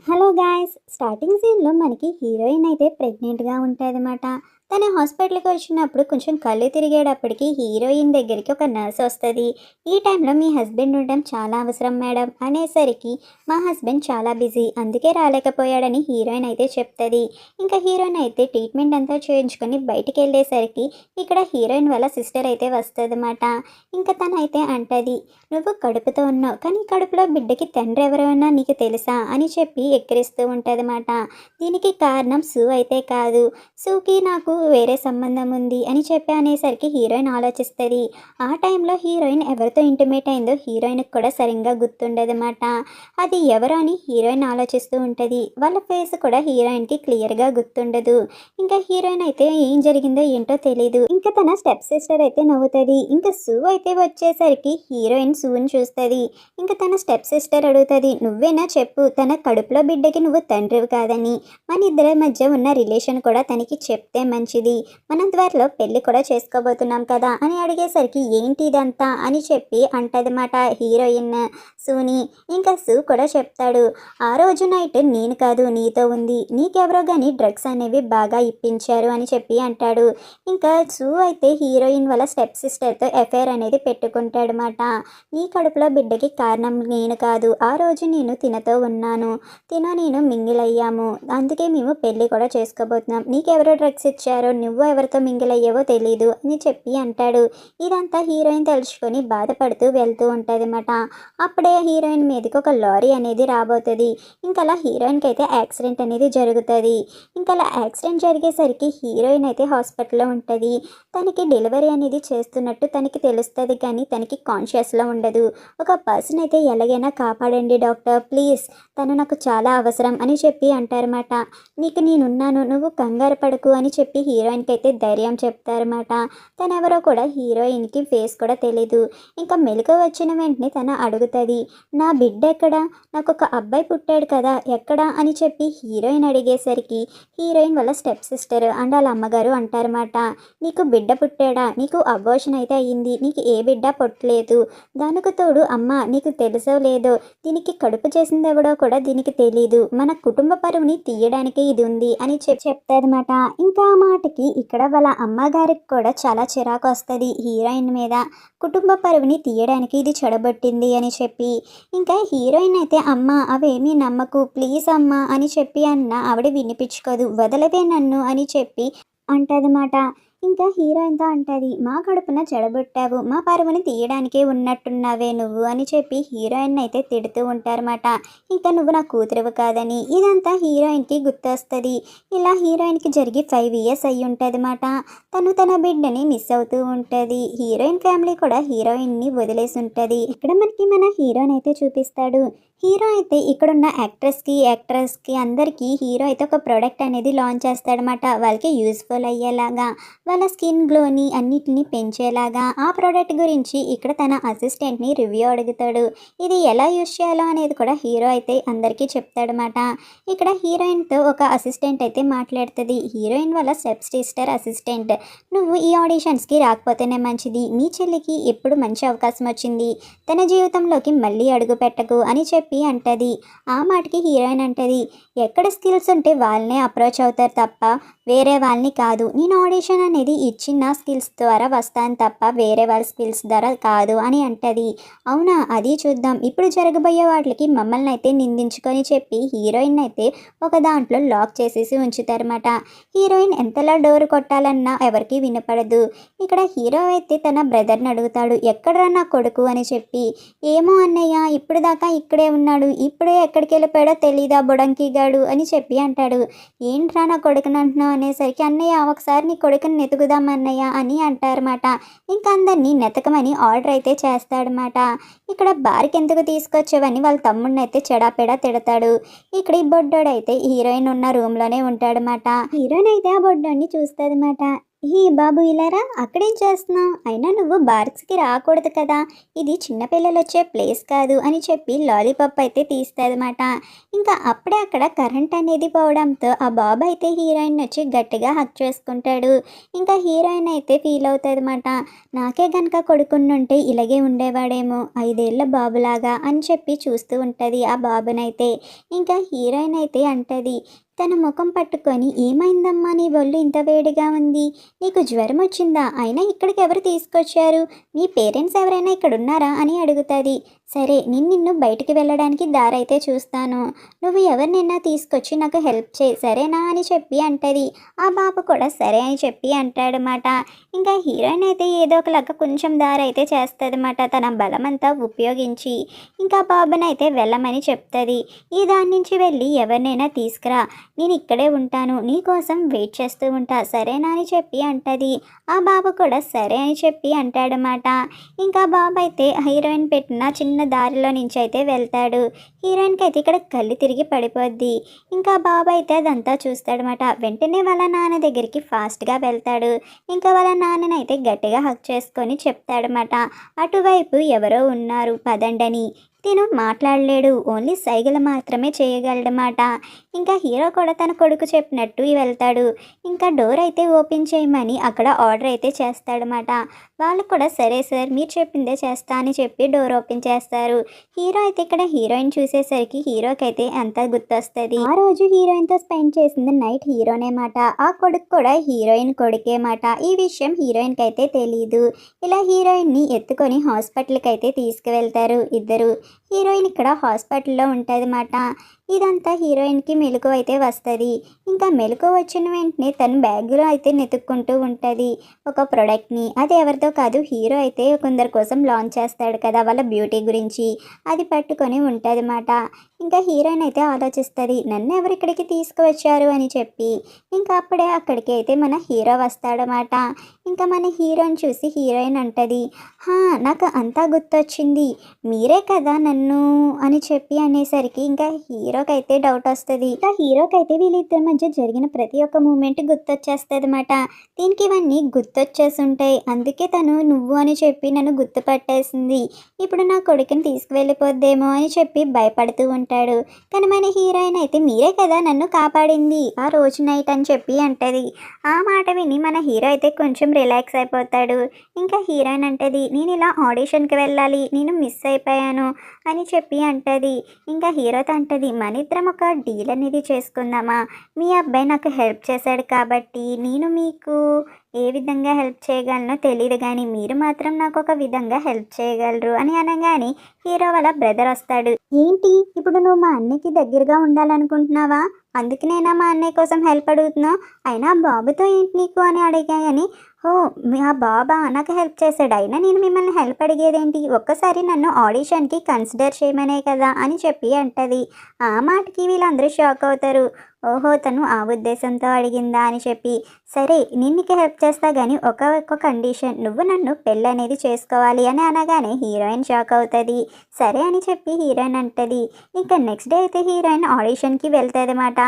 Hello guys, starting సీన్లో మనకి heroine అయితే ప్రెగ్నెంట్గా ఉంటుందన్నమాట. తను హాస్పిటల్కి వచ్చినప్పుడు కొంచెం కళ్ళు తిరిగేటప్పటికి హీరోయిన్ దగ్గరికి ఒక నర్స్ వస్తుంది. ఈ టైంలో మీ హస్బెండ్ ఉండడం చాలా అవసరం మేడం అనేసరికి మా హస్బెండ్ చాలా బిజీ అందుకే రాలేకపోయాడని హీరోయిన్ అయితే చెప్తుంది. ఇంకా హీరోయిన్ అయితే ట్రీట్మెంట్ అంతా చేయించుకొని బయటికి వెళ్ళేసరికి ఇక్కడ హీరోయిన్ వాళ్ళ సిస్టర్ అయితే వస్తుందన్నమాట. ఇంకా తనైతే అంటది, నువ్వు కడుపుతో ఉన్నావు కానీ కడుపులో బిడ్డకి తండ్రి ఎవరైనా నీకు తెలుసా అని చెప్పి ఎక్కిరిస్తూ ఉంటుందన్నమాట. దీనికి కారణం సూ అయితే కాదు, సూకి నాకు వేరే సంబంధం ఉంది అని చెప్పి అనేసరికి హీరోయిన్ ఆలోచిస్తుంది. ఆ టైంలో హీరోయిన్ ఎవరితో ఇంటిమేట్ అయిందో హీరోయిన్కి కూడా సరిగ్గా గుర్తుండదన్నమాట. అది ఎవరు అని హీరోయిన్ ఆలోచిస్తూ ఉంటుంది. వాళ్ళ ఫేస్ కూడా హీరోయిన్కి క్లియర్గా గుర్తుండదు. ఇంకా హీరోయిన్ అయితే ఏం జరిగిందో ఏంటో తెలీదు. ఇంకా తన స్టెప్ సిస్టర్ అయితే నవ్వుతుంది. ఇంకా సూ అయితే వచ్చేసరికి హీరోయిన్ సూని చూస్తుంది. ఇంకా తన స్టెప్ సిస్టర్ అడుగుతుంది, నువ్వేనా చెప్పు తన కడుపులో బిడ్డకి నువ్వు తండ్రివి కాదని, మన ఇద్దరి మధ్య ఉన్న రిలేషన్ కూడా తనకి చెప్తే మంచిది, మనం త్వరలో పెళ్లి కూడా చేసుకోబోతున్నాం కదా అని అడిగేసరికి ఏంటి ఇదంతా అని చెప్పి అంటదన్నమాట హీరోయిన్ సూని. ఇంకా సూ కూడా చెప్తాడు, ఆ రోజు నైట్ నేను కాదు నీతో ఉంది, నీకెవరో కానీ డ్రగ్స్ అనేవి బాగా ఇప్పించారు అని చెప్పి అంటాడు. ఇంకా సూ అయితే హీరోయిన్ వాళ్ళ స్టెప్ సిస్టర్తో ఎఫైర్ అనేది పెట్టుకుంటాడనమాట. నీ కడుపులో బిడ్డకి కారణం నేను కాదు, ఆ రోజు నేను తినతో ఉన్నాను, నేను మింగిల్ అయ్యాము, అందుకే మేము పెళ్ళి కూడా చేసుకోబోతున్నాం, నీకెవరో డ్రగ్స్ ఇచ్చారో నువ్వు ఎవరితో మింగిల్ అయ్యావో తెలీదు అని చెప్పి అంటాడు. ఇదంతా హీరోయిన్ తెలుసుకొని బాధపడుతూ వెళ్తూ ఉంటుందన్నమాట. అప్పుడే హీరోయిన్ మీదకి ఒక లారీ అనేది రాబోతుంది. ఇంకా అలా హీరోయిన్కి అయితే యాక్సిడెంట్ అనేది జరుగుతుంది. ఇంకా అలా యాక్సిడెంట్ జరిగేసరికి హీరోయిన్ అయితే హాస్పిటల్లో ఉంటుంది. తనకి డెలివరీ అనేది చేస్తున్నట్టు తనకి తెలుస్తుంది కానీ తనకి కాన్షియస్లో ఉండదు. ఒక పర్సన్ అయితే ఎలాగైనా కాపాడండి డాక్టర్ ప్లీజ్, తను నాకు చాలా అవసరం అని చెప్పి అంటారన్నమాట. నీకు నేనున్నాను, నువ్వు కంగారు పడకు అని చెప్పి హీరోయిన్కి అయితే ధైర్యం చెప్తారన్నమాట. తను ఎవరో కూడా హీరోయిన్కి ఫేస్ కూడా తెలీదు. ఇంకా మెలకు వచ్చిన వెంటనే తను అడుగుతుంది, నా బిడ్డ ఎక్కడా, నాకు ఒక అబ్బాయి పుట్టాడు కదా ఎక్కడా అని చెప్పి హీరోయిన్ అడిగేసరికి హీరోయిన్ వాళ్ళ స్టెప్ సిస్టర్ అండ్ వాళ్ళ అమ్మగారు అంటారన్నమాట, నీకు బిడ్డ పుట్టాడా, నీకు అబోర్షన్ అయితే అయ్యింది, నీకు ఏ బిడ్డ పుట్టలేదు, దానికి తోడు అమ్మ నీకు తెలుసో లేదో దీనికి కడుపు చేసింది ఎవడో కూడా దీనికి తెలీదు, మన కుటుంబ పరువుని తీయడానికి ఇది ఉంది అని చెప్తాదన్నమాట. ఇంకా ఆ మాటకి ఇక్కడ వాళ్ళ అమ్మగారికి కూడా చాలా చిరాకు వస్తుంది హీరోయిన్ మీద. కుటుంబ పరువుని తీయడానికి ఇది చెడబట్టింది అని చెప్పి. ఇంకా హీరోయిన్ అయితే అమ్మ అవేమీ నమ్మకు ప్లీజ్ అమ్మ అని చెప్పి అన్న ఆవిడ వినిపించుకోదు, వదలవే నన్ను అని చెప్పి అంటదన్నమాట. ఇంకా హీరోయిన్తో అంటది, మా కడుపున చెడబుట్టావు, మా పరువుని తీయడానికే ఉన్నట్టున్నావే నువ్వు అని చెప్పి హీరోయిన్ అయితే తిడుతూ ఉంటారన్నమాట. ఇంకా నువ్వు నా కూతురువు కాదని. ఇదంతా హీరోయిన్కి గుర్తొస్తుంది. ఇలా హీరోయిన్కి జరిగి 5 years అయ్యి ఉంటుంది అన్నమాట. తను తన బిడ్డని మిస్ అవుతూ ఉంటుంది. హీరోయిన్ ఫ్యామిలీ కూడా హీరోయిన్ని వదిలేసి ఉంటుంది. ఇక్కడ మనకి మన హీరోయిన్ అయితే చూపిస్తాడు. హీరో అయితే ఇక్కడున్న యాక్ట్రెస్కి అందరికీ హీరో అయితే ఒక ప్రోడక్ట్ అనేది లాంచ్ చేస్తాడనమాట. వాళ్ళకి యూస్ఫుల్ అయ్యేలాగా, వాళ్ళ స్కిన్ గ్లోని అన్నిటిని పెంచేలాగా. ఆ ప్రోడక్ట్ గురించి ఇక్కడ తన అసిస్టెంట్ని రివ్యూ అడుగుతాడు. ఇది ఎలా యూస్ చేయాలో అనేది కూడా హీరో అయితే అందరికీ చెప్తాడనమాట. ఇక్కడ హీరోయిన్తో ఒక అసిస్టెంట్ అయితే మాట్లాడుతుంది. హీరోయిన్ వాళ్ళ స్టెప్ సిస్టర్ అసిస్టెంట్, నువ్వు ఈ ఆడిషన్స్కి రాకపోతేనే మంచిది, మీ చెల్లికి ఎప్పుడు మంచి అవకాశం వచ్చింది, తన జీవితంలోకి మళ్ళీ అడుగు పెట్టకు అని చెప్పి అంటది. ఆ మాటకి హీరోయిన్ అంటది, ఎక్కడ స్కిల్స్ ఉంటే వాళ్ళనే అప్రోచ్ అవుతారు తప్ప వేరే వాళ్ళని కాదు, నేను ఆడిషన్ అనేది ఇచ్చిన స్కిల్స్ ద్వారా వస్తాను తప్ప వేరే వాళ్ళ స్కిల్స్ ద్వారా కాదు అని అంటది. అవునా, అది చూద్దాం, ఇప్పుడు జరగబోయే వాటికి మమ్మల్ని అయితే నిందించుకొని చెప్పి హీరోయిన్ అయితే ఒక దాంట్లో లాక్ చేసేసి ఉంచుతారన్నమాట. హీరోయిన్ ఎంతలా డోర్ కొట్టాలన్నా ఎవరికి వినపడదు. ఇక్కడ హీరో అయితే తన బ్రదర్ని అడుగుతాడు, ఎక్కడరా నా కొడుకు అని చెప్పి. ఏమో అన్నయ్య, ఇప్పుడు దాకా ఇక్కడే ఉన్నాడు, ఇప్పుడే ఎక్కడికి వెళ్ళిపోయాడో తెలీదా బుడంకిగాడు అని చెప్పి అంటాడు. ఏంట్రా నా కొడుకుని అంటున్నావు అనేసరికి, అన్నయ్య ఒకసారి నీ కొడుకుని నెతుకుదాం అన్నయ్య అని అంటారన్నమాట. ఇంకా అందరినీ నెతకమని ఆర్డర్ అయితే చేస్తాడనమాట. ఇక్కడ బార్కి ఎందుకు తీసుకొచ్చేవని వాళ్ళ తమ్ముడిని అయితే చెడాపెడా తిడతాడు. ఇక్కడ ఈ బొడ్డోడు అయితే హీరోయిన్ ఉన్న రూమ్లోనే ఉంటాడనమాట. హీరోయిన్ అయితే ఆ బొడ్డోడిని చూస్తుందన్నమాట. ఈ బాబు ఇలారా అక్కడేం చేస్తున్నావు? అయినా నువ్వు బార్స్కి రాకూడదు కదా, ఇది చిన్నపిల్లలు వచ్చే ప్లేస్ కాదు అని చెప్పి లాలీపాప్ అయితే తీస్తుందన్నమాట. ఇంకా అప్పుడే అక్కడ కరెంట్ అనేది పోవడంతో ఆ బాబు అయితే హీరోయిన్ వచ్చి గట్టిగా హక్ చేసుకుంటాడు. ఇంకా హీరోయిన్ అయితే ఫీల్ అవుతుంది అనమాట. నాకే కనుక కొడుకున్నుంటే ఇలాగే ఉండేవాడేమో 5 ఏళ్ల బాబులాగా అని చెప్పి చూస్తూ ఉంటుంది ఆ బాబునైతే. ఇంకా హీరోయిన్ అయితే అంటది, తన ముఖం పట్టుకొని, ఏమైందమ్మా నీ ఒళ్ళు ఇంత వేడిగా ఉంది, నీకు జ్వరం వచ్చిందా, అయినా ఇక్కడికి ఎవరు తీసుకొచ్చారు, మీ పేరెంట్స్ ఎవరైనా ఇక్కడ ఉన్నారా అని అడుగుతుంది. సరే నేను నిన్ను బయటికి వెళ్ళడానికి దారైతే చూస్తాను, నువ్వు ఎవరినైనా తీసుకొచ్చి నాకు హెల్ప్ చేయి సరేనా అని చెప్పి అంటది. ఆ బాబు కూడా సరే అని చెప్పి అంటాడనమాట. ఇంకా హీరోయిన్ అయితే ఏదో ఒకలాగా కొంచెం దారైతే చేస్తుందన్నమాట తన బలమంతా ఉపయోగించి. ఇంకా బాబునైతే వెళ్ళమని చెప్తుంది. ఈ దాని నుంచి వెళ్ళి ఎవరినైనా తీసుకురా, నేను ఇక్కడే ఉంటాను, నీకోసం వెయిట్ చేస్తూ ఉంటా సరేనా అని చెప్పి అంటది. ఆ బాబు కూడా సరే అని చెప్పి అంటాడనమాట. ఇంకా బాబు అయితే హీరోయిన్ పెట్టిన చిన్న దారిలో నుంచి అయితే వెళ్తాడు. హీరోయిన్కి అయితే ఇక్కడ కళ్ళు తిరిగి పడిపోద్ది. ఇంకా బాబు అయితే అదంతా చూస్తాడనమాట. వెంటనే వాళ్ళ నాన్న దగ్గరికి ఫాస్ట్గా వెళ్తాడు. ఇంకా వాళ్ళ నాన్ననైతే గట్టిగా హక్ చేసుకొని చెప్తాడనమాట, అటువైపు ఎవరో ఉన్నారు పదండని. తిను మాట్లాడలేడు, ఓన్లీ సైగలు మాత్రమే చేయగలడమాట. ఇంకా హీరో కూడా తన కొడుకు చెప్పినట్టు వెళ్తాడు. ఇంకా డోర్ అయితే ఓపెన్ చేయమని అక్కడ ఆర్డర్ అయితే చేస్తాడనమాట. వాళ్ళు కూడా సరే సార్ మీరు చెప్పిందే చేస్తా అని చెప్పి డోర్ ఓపెన్ చేస్తారు. హీరో అయితే ఇక్కడ హీరోయిన్ చూసేసరికి హీరోకి అయితే అంతా గుర్తొస్తుంది. ఆ రోజు హీరోయిన్తో స్పెండ్ చేసింది నైట్ హీరోనే మాట. ఆ కొడుకు కూడా హీరోయిన్ కొడుకే మాట. ఈ విషయం హీరోయిన్కి అయితే తెలీదు. ఇలా హీరోయిన్ని ఎత్తుకొని హాస్పిటల్కి అయితే తీసుకువెళ్తారు ఇద్దరు. హీరోయిన్ ఇక్కడ హాస్పిటల్లో ఉంటుంది మాట. ఇదంతా హీరోయిన్కి మెలకువ అయితే వస్తుంది. ఇంకా మెలకువ వచ్చిన వెంటనే తను బ్యాగ్లో అయితే వెతుక్కుంటూ ఉంటుంది ఒక ప్రోడక్ట్ని. అది ఎవరితో కాదు, హీరో అయితే కొందరి కోసం లాంచ్ చేస్తాడు కదా వాళ్ళ బ్యూటీ గురించి, అది పట్టుకొని ఉంటుంది మాట. ఇంకా హీరోయిన్ అయితే ఆలోచిస్తుంది, నన్ను ఎవరు ఇక్కడికి తీసుకువచ్చారు అని చెప్పి. ఇంకా అప్పుడే అక్కడికి అయితే మన హీరో వస్తాడనమాట. ఇంకా మన హీరోని చూసి హీరోయిన్ అంటది, నాకు అంతా గుర్తొచ్చింది, మీరే కదా నన్ను అని చెప్పి అనేసరికి ఇంకా హీరోకి అయితే డౌట్ వస్తుంది. ఇంకా హీరోకి అయితే వీళ్ళిద్దరి మధ్య జరిగిన ప్రతి ఒక్క మూమెంట్ గుర్తొచ్చేస్తుంది అనమాట. దీనికి ఇవన్నీ గుర్తొచ్చేసి ఉంటాయి, అందుకే తను నువ్వు అని చెప్పి నన్ను గుర్తుపట్టేసింది, ఇప్పుడు నా కొడుకుని తీసుకువెళ్ళిపోద్దేమో అని చెప్పి భయపడుతూ ఉంటాడు. కానీ మన హీరోయిన్ అయితే మీరే కదా నన్ను కాపాడింది ఆ రోజు నైట్ అని చెప్పి అంటది. ఆ మాట విని మన హీరో అయితే కొంచెం రిలాక్స్ అయిపోతాడు. ఇంకా హీరోయిన్ అంటది, నేను ఇలా ఆడిషన్కి వెళ్ళాలి, నేను మిస్ అయిపోయాను అని చెప్పి అంటది. ఇంకా హీరోతో అంటది, మన ఇద్దరం ఒక డీల్ అనేది చేసుకుందామా, మీ అబ్బాయి నాకు హెల్ప్ చేశాడు కాబట్టి నేను మీకు ఏ విధంగా హెల్ప్ చేయగలనో తెలియదు, కానీ మీరు మాత్రం నాకు ఒక విధంగా హెల్ప్ చేయగలరు అని అనగానే హీరో వాళ్ళ బ్రదర్ వస్తాడు. ఏంటి ఇప్పుడు నువ్వు మా అన్నయ్యకి దగ్గరగా ఉండాలనుకుంటున్నావా, అందుకనేనా మా అన్నయ్య కోసం హెల్ప్ అడుగుతున్నావు, అయినా బాబుతో ఏంటి నీకు అని అడిగాయని. ఓ ఆ బాబా నాకు హెల్ప్ చేశాడు, అయినా నేను మిమ్మల్ని హెల్ప్ అడిగేదేంటి, ఒక్కసారి నన్ను ఆడిషన్కి కన్సిడర్ చేయమనే కదా అని చెప్పి అంటది. ఆ మాటకి వీళ్ళందరూ షాక్ అవుతారు. ఓహో తను ఆ ఉద్దేశంతో అడిగిందా అని చెప్పి. సరే నేను నీకు హెల్ప్ చేస్తా కానీ ఒక కండిషన్, నువ్వు నన్ను పెళ్ళి అనేది చేసుకోవాలి అని అనగానే హీరోయిన్ షాక్ అవుతుంది. సరే అని చెప్పి హీరోయిన్ అంటది. ఇంకా నెక్స్ట్ డే అయితే హీరోయిన్ ఆడిషన్కి వెళ్తుంది అన్నమాట.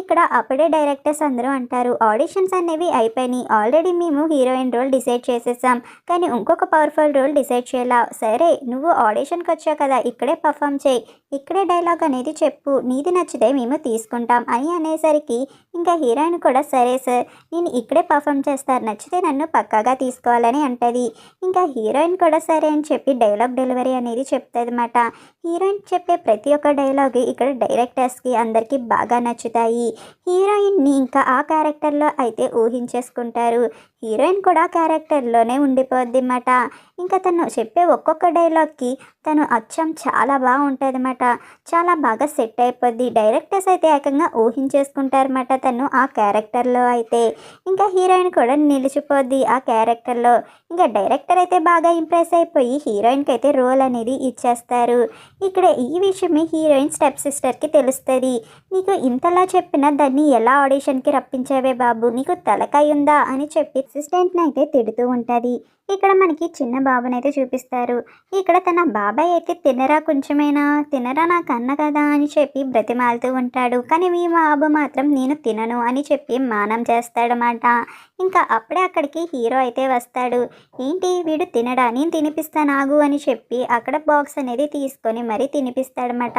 ఇక్కడ అప్పుడే డైరెక్టర్స్ అందరూ అంటారు, ఆడిషన్స్ అనేవి అయిపోయినాయి, ఆల్రెడీ మేము హీరోయిన్ రోల్ డిసైడ్ చేసేసాం, కానీ ఇంకొక పవర్ఫుల్ రోల్ డిసైడ్ చేయాలా, సరే నువ్వు ఆడిషన్కి వచ్చావు కదా ఇక్కడే పర్ఫామ్ చేయి, ఇక్కడే డైలాగ్ అనేది చెప్పు, నీది నచ్చితే మేము తీసుకుంటాం అని అనేసరికి ఇంకా హీరోయిన్ కూడా సరే సార్ నేను ఇక్కడే పర్ఫామ్ చేస్తాను, నచ్చితే నన్ను పక్కాగా తీసుకోవాలని అంటది. ఇంకా హీరోయిన్ కూడా సరే అని చెప్పి డైలాగ్ డెలివరీ అనేది చెప్తుంది అన్నమాట. హీరోయిన్ చెప్పే ప్రతి ఒక్క డైలాగ్ ఇక్కడ డైరెక్టర్స్కి అందరికీ బాగా నచ్చుతాయి. హీరోయిన్ని ఇంకా ఆ క్యారెక్టర్లో అయితే ఊహించేసుకుంటారు. హీరోయిన్ కూడా క్యారెక్టర్లోనే ఉండిపోద్ది అన్నమాట. ఇంకా తను చెప్పే ఒక్కొక్క డైలాగ్కి తను అచ్చం చాలా బాగుంటుంది అన్నమాట, చాలా బాగా సెట్ అయిపోద్ది. డైరెక్టర్స్ అయితే ఏకంగా ఊహించేసుకుంటారన్నమాట తను ఆ క్యారెక్టర్లో అయితే. ఇంకా హీరోయిన్ కూడా నిలిచిపోద్ది ఆ క్యారెక్టర్లో. ఇంకా డైరెక్టర్ అయితే బాగా ఇంప్రెస్ అయిపోయి హీరోయిన్కి అయితే రోల్ అనేది ఇచ్చేస్తారు. ఇక్కడ ఈ విషయమే హీరోయిన్ స్టెప్ సిస్టర్కి తెలుస్తుంది. నీకు ఇంతలా చెప్పినా దాన్ని ఎలా ఆడిషన్కి రప్పించావే బాబు, నీకు తలకాయ ఉందా అని చెప్పి అసిస్టెంట్ని అయితే తిడుతూ ఉంటుంది. ఇక్కడ మనకి చిన్న బాబునైతే చూపిస్తారు. ఇక్కడ తన బాబాయ్ అయితే తినరా కొంచెమైనా, తినరా నాకు అన్న కదా అని చెప్పి బ్రతిమాలుతూ ఉంటాడు. కానీ మీ బాబు మాత్రం నేను తినను అని చెప్పి మానం చేస్తాడనమాట. ఇంకా అప్పుడే అక్కడికి హీరో అయితే వస్తాడు. ఏంటి వీడు తినడా, నేను తినిపిస్తాను ఆగు అని చెప్పి అక్కడ బాక్స్ అనేది తీసుకొని మరీ తినిపిస్తాడనమాట.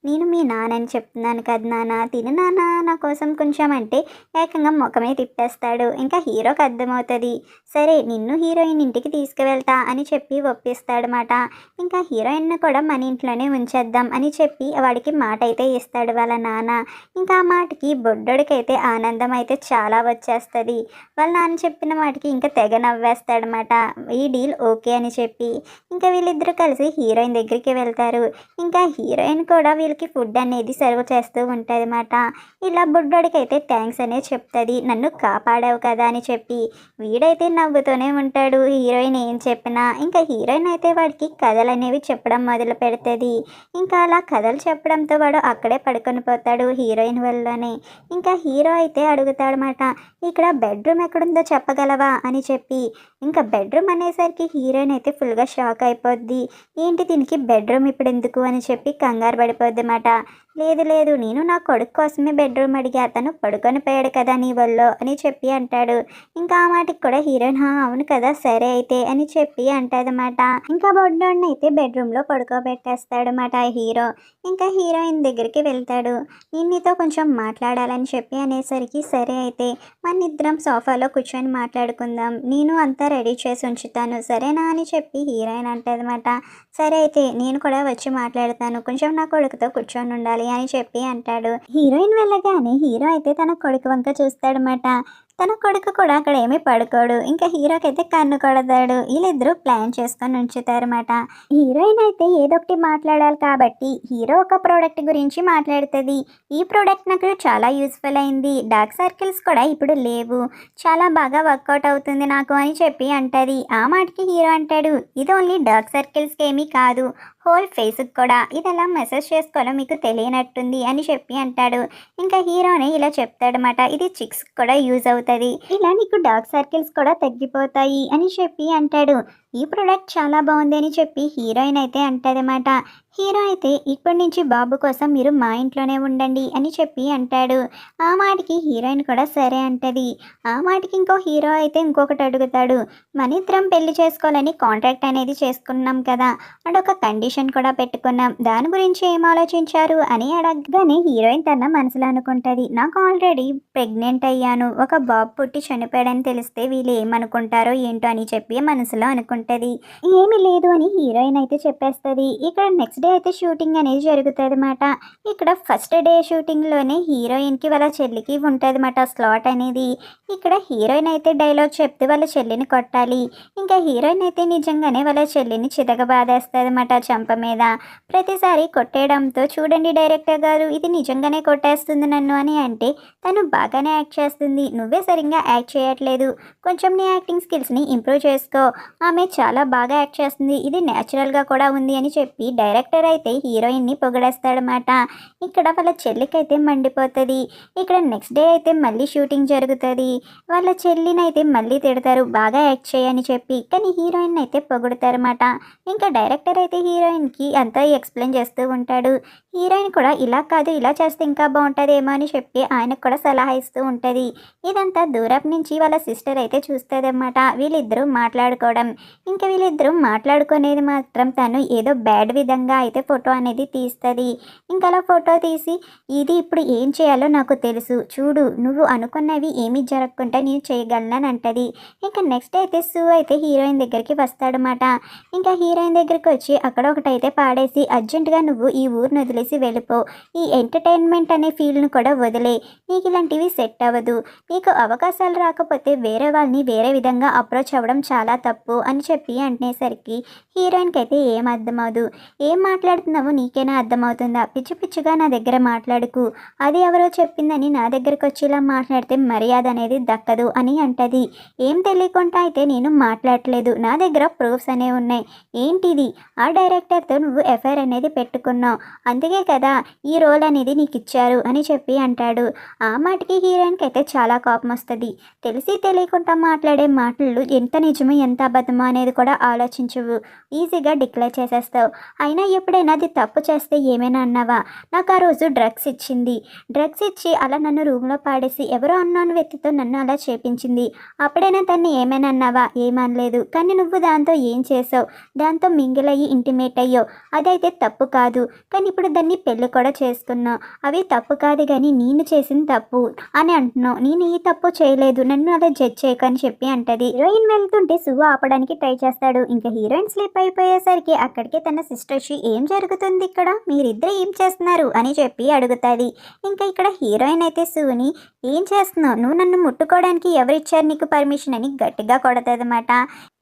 నేను మీ నాన్నని చెప్తున్నాను కదా నాన్న, తిను నాన్న నా కోసం కొంచెం అంటే ఏకంగా ముఖమే తిప్పేస్తాడు. ఇంకా హీరోకి అర్థమవుతుంది. సరే నిన్ను హీరోయిన్ ఇంటికి తీసుకువెళ్తా అని చెప్పి ఒప్పిస్తాడనమాట. ఇంకా హీరోయిన్ను కూడా మన ఇంట్లోనే ఉంచేద్దాం అని చెప్పి వాడికి మాట అయితే ఇస్తాడు వాళ్ళ నాన్న. ఇంకా ఆ మాటకి బొడ్డోడికైతే ఆనందం అయితే చాలా వచ్చేస్తుంది. వాళ్ళ నాన్న చెప్పిన మాటకి ఇంకా తెగ నవ్వేస్తాడనమాట. ఈ డీల్ ఓకే అని చెప్పి ఇంకా వీళ్ళిద్దరూ కలిసి హీరోయిన్ దగ్గరికి వెళ్తారు. ఇంకా హీరోయిన్ కూడా వీళ్ళకి ఫుడ్ అనేది సర్వ్ చేస్తూ ఉంటుంది అన్నమాట. ఇలా బుడ్డోడికి అయితే థ్యాంక్స్ అనేది చెప్తుంది, నన్ను కాపాడావు కదా అని చెప్పి. వీడైతే నవ్వుతూనే ఉంటాడు హీరోయిన్ ఏం చెప్పినా. ఇంకా హీరోయిన్ అయితే వాడికి కథలు అనేవి చెప్పడం మొదలు పెడుతుంది. ఇంకా అలా కథలు చెప్పడంతో వాడు అక్కడే పడుకొని పోతాడు హీరోయిన్ వల్లనే. ఇంకా హీరో అయితే అడుగుతాడనమాట, ఇక్కడ బెడ్రూమ్ ఎక్కడుందో చెప్పగలవా అని చెప్పి. ఇంకా బెడ్రూమ్ అనేసరికి హీరోయిన్ అయితే ఫుల్గా షాక్ అయిపోద్ది. ఏంటి దీనికి బెడ్రూమ్ ఇప్పుడు ఎందుకు అని చెప్పి కంగారు పడిపోద్ది అన్నమాట. లేదు లేదు, నేను నా కొడుకు కోసమే బెడ్రూమ్ అడిగా, అతను పడుకొని పోయాడు కదా నీ వల్లో అని చెప్పి అంటాడు. ఇంకా ఆ మాటకి కూడా హీరోయిన్ అవును కదా సరే అయితే అని చెప్పి అంటదన్నమాట. ఇంకా బొడ్డోడిని అయితే బెడ్రూమ్లో పడుకోబెట్టేస్తాడనమాట హీరో. ఇంకా హీరోయిన్ దగ్గరికి వెళ్తాడు. నేను నీతో కొంచెం మాట్లాడాలని చెప్పి అనేసరికి సరే అయితే మన ఇద్దరం సోఫాలో కూర్చొని మాట్లాడుకుందాం, నేను అంతా రెడీ చేసి ఉంచుతాను సరేనా అని చెప్పి హీరోయిన్ అంటదన్నమాట. సరే అయితే నేను కూడా వచ్చి మాట్లాడతాను, కొంచెం నా కొడుకుతో కూర్చొని ఉండాలి అని చెప్పి అంటాడు. హీరోయిన్ వెళ్ళగానే హీరో అయితే తన కొడుకు వంక చూస్తాడనమాట. తన కొడుకు కూడా అక్కడ ఏమీ పడుకోడు. ఇంకా హీరోకి అయితే కన్ను కొడతాడు. వీళ్ళిద్దరూ ప్లాన్ చేసుకొని ఉంచుతారన్నమాట. హీరోయిన్ అయితే ఏదో ఒకటి మాట్లాడాలి కాబట్టి హీరో ఒక ప్రోడక్ట్ గురించి మాట్లాడుతుంది. ఈ ప్రోడక్ట్ నాకు చాలా యూస్ఫుల్ అయింది, డార్క్ సర్కిల్స్ కూడా ఇప్పుడు లేవు, చాలా బాగా వర్కౌట్ అవుతుంది నాకు అని చెప్పి అంటది. ఆ మాటకి హీరో అంటాడు, ఇది ఓన్లీ డార్క్ సర్కిల్స్కి ఏమీ కాదు, హోల్ ఫేస్కి కూడా, ఇది ఎలా మెసేజ్ చేసుకోవాలో మీకు తెలియనట్టుంది అని చెప్పి అంటాడు. ఇంకా హీరోనే ఇలా చెప్తాడనమాట, ఇది చిక్స్ కూడా యూజ్ అవుతుంది, ఇలా నీకు డార్క్ సర్కిల్స్ కూడా తగ్గిపోతాయి అని చెప్పి అంటాడు. ఈ ప్రోడక్ట్ చాలా బాగుంది అని చెప్పి హీరోయిన్ అయితే అంటదన్నమాట. హీరో అయితే ఇప్పటి నుంచి బాబు కోసం మీరు మా ఇంట్లోనే ఉండండి అని చెప్పి అంటాడు. ఆ మాటకి హీరోయిన్ కూడా సరే అంటది. ఆ మాటకి ఇంకో హీరో అయితే ఇంకొకటి అడుగుతాడు, మన ఇద్దరం పెళ్లి చేసుకోవాలని కాంట్రాక్ట్ అనేది చేసుకున్నాం కదా, అడొక కండిషన్ కూడా పెట్టుకున్నాం, దాని గురించి ఏం ఆలోచించారు అని అడగగానే హీరోయిన్ తన మనసులో అనుకుంటుంది, నాకు ఆల్రెడీ ప్రెగ్నెంట్ అయ్యాను, ఒక బాబు పుట్టి చనిపోయాడని తెలిస్తే వీళ్ళు ఏమనుకుంటారో ఏంటో అని చెప్పి మనసులో అనుకుంటుంది. ఏమీ లేదు అని హీరోయిన్ అయితే చెప్పేస్తుంది. ఇక్కడ నెక్స్ట్ డే అయితే షూటింగ్ అనేది జరుగుతుంది అన్నమాట. ఇక్కడ ఫస్ట్ డే షూటింగ్లోనే హీరోయిన్కి వాళ్ళ చెల్లికి ఉంటుంది అన్నమాట స్లాట్ అనేది. ఇక్కడ హీరోయిన్ అయితే డైలాగ్ చెప్తూ వాళ్ళ చెల్లిని కొట్టాలి. ఇంకా హీరోయిన్ అయితే నిజంగానే వాళ్ళ చెల్లిని చితకబాదేస్తుంది అన్నమాట చంప మీద. ప్రతిసారి కొట్టేయడంతో చూడండి డైరెక్టర్ గారు ఇది నిజంగానే కొట్టేస్తుంది నన్ను అని అంటే తను బాగానే యాక్ట్ చేస్తుంది, నువ్వే సరిగ్గా యాక్ట్ చేయట్లేదు, కొంచెం నీ యాక్టింగ్ స్కిల్స్ని ఇంప్రూవ్ చేసుకో, ఆమె చాలా బాగా యాక్ట్ చేస్తుంది, ఇది న్యాచురల్గా కూడా ఉంది అని చెప్పి డైరెక్టర్ అయితే హీరోయిన్ని పొగడేస్తాడనమాట. ఇక్కడ వాళ్ళ చెల్లికైతే మండిపోతుంది. ఇక్కడ నెక్స్ట్ డే అయితే మళ్ళీ షూటింగ్ జరుగుతుంది. వాళ్ళ చెల్లిని అయితే మళ్ళీ తిడతారు బాగా యాక్ట్ చేయని చెప్పి, కానీ హీరోయిన్ అయితే పొగుడతారన్నమాట. ఇంకా డైరెక్టర్ అయితే హీరోయిన్కి అంతా ఎక్స్ప్లెయిన్ చేస్తూ ఉంటాడు. హీరోయిన్ కూడా ఇలా కాదు ఇలా చేస్తే ఇంకా బాగుంటుందేమో అని చెప్పి ఆయనకు కూడా సలహా ఇస్తూ ఉంటుంది. ఇదంతా దూరపు నుంచి వాళ్ళ సిస్టర్ అయితే చూస్తుంది అన్నమాట, వీళ్ళిద్దరూ మాట్లాడుకోవడం. ఇంకా వీళ్ళిద్దరూ మాట్లాడుకునేది మాత్రం తను ఏదో బ్యాడ్ విధంగా అయితే ఫోటో అనేది తీస్తుంది. ఇంకా అలా ఫోటో తీసి ఇది ఇప్పుడు ఏం చేయాలో నాకు తెలుసు చూడు, నువ్వు అనుకున్నవి ఏమీ జరగకుండా నేను చేయగలనని అంటది. ఇంకా నెక్స్ట్ అయితే సూ అయితే హీరోయిన్ దగ్గరికి వస్తాడనమాట. ఇంకా హీరోయిన్ దగ్గరికి వచ్చి అక్కడ ఒకటైతే పాడేసి అర్జెంటుగా నువ్వు ఈ ఊరిని వదిలేసి వెళ్ళిపో, ఈ ఎంటర్టైన్మెంట్ అనే ఫీల్డ్ను కూడా వదిలే, నీకు ఇలాంటివి సెట్ అవ్వదు, నీకు అవకాశాలు రాకపోతే వేరే వాళ్ళని వేరే విధంగా అప్రోచ్ అవ్వడం చాలా తప్పు అని చెప్పి అంటేసరికి హీరోయిన్కి అయితే ఏం అర్థమవుదు. ఏం మాట్లాడుతున్నావో నీకేనా అర్థమవుతుందా, పిచ్చి పిచ్చిగా నా దగ్గర మాట్లాడుకు, అది ఎవరో చెప్పిందని నా దగ్గరకు వచ్చి ఇలా మాట్లాడితే మర్యాద అనేది దక్కదు అని అంటది. ఏం తెలియకుండా అయితే నేను మాట్లాడలేదు, నా దగ్గర ప్రూఫ్స్ అనేవి ఉన్నాయి, ఏంటిది ఆ డైరెక్టర్తో నువ్వు ఎఫ్ఐఆర్ అనేది పెట్టుకున్నావు, అందుకే కదా ఈ రోల్ అనేది నీకు ఇచ్చారు అని చెప్పి అంటాడు. ఆ మాటకి హీరోయిన్కి అయితే చాలా కోపం వస్తుంది. తెలిసి తెలియకుండా మాట్లాడే మాటలు ఎంత నిజమో ఎంత అబద్ధమో అనేది కూడా ఆలోచించవు, ఈజీగా డిక్లేర్ చేసేస్తావు, అయినా ఎప్పుడైనా అది తప్పు చేస్తే ఏమైనా అన్నావా? నాకు ఆ రోజు డ్రగ్స్ ఇచ్చింది. డ్రగ్స్ ఇచ్చి అలా నన్ను రూమ్‌లో పాడేసి ఎవరో అన్నోన్ వ్యక్తితో నన్ను అలా చేపించింది. అప్పుడైనా తన్ని ఏమైనా అన్నావా? ఏమనలేదు. కానీ నువ్వు దాంతో ఏం చేసావు? దాంతో మింగిల్ అయ్యి ఇంటిమేట్ అయ్యావు. అదైతే తప్పు కాదు. కానీ ఇప్పుడు దాన్ని పెళ్లి కూడా చేసుకున్నావు. అవి తప్పు కాదు గానీ నేను చేసింది తప్పు అని అంటున్నావు. నేను ఈ తప్పు చేయలేదు. నన్ను అలా జడ్జ్ చేయకు అని చెప్పి అంటది. హీరోయిన్ వెళ్తుంటే శివ ఆపడానికి ట్రై చేస్తాడు. ఇంకా హీరోయిన్ స్లిప్ అయిపోయేసరికి అక్కడికే తన సిస్టర్ వచ్చి ఏం జరుగుతుంది ఇక్కడ? మీరిద్దరు ఏం చేస్తున్నారు అని చెప్పి అడుగుతుంది. ఇంకా ఇక్కడ హీరోయిన్ అయితే శివుని ఏం చేస్తున్నావు? నువ్వు నన్ను ముట్టుకోవడానికి ఎవరిచ్చారు నీకు పర్మిషన్ అని గట్టిగా కొడతదన్నమాట.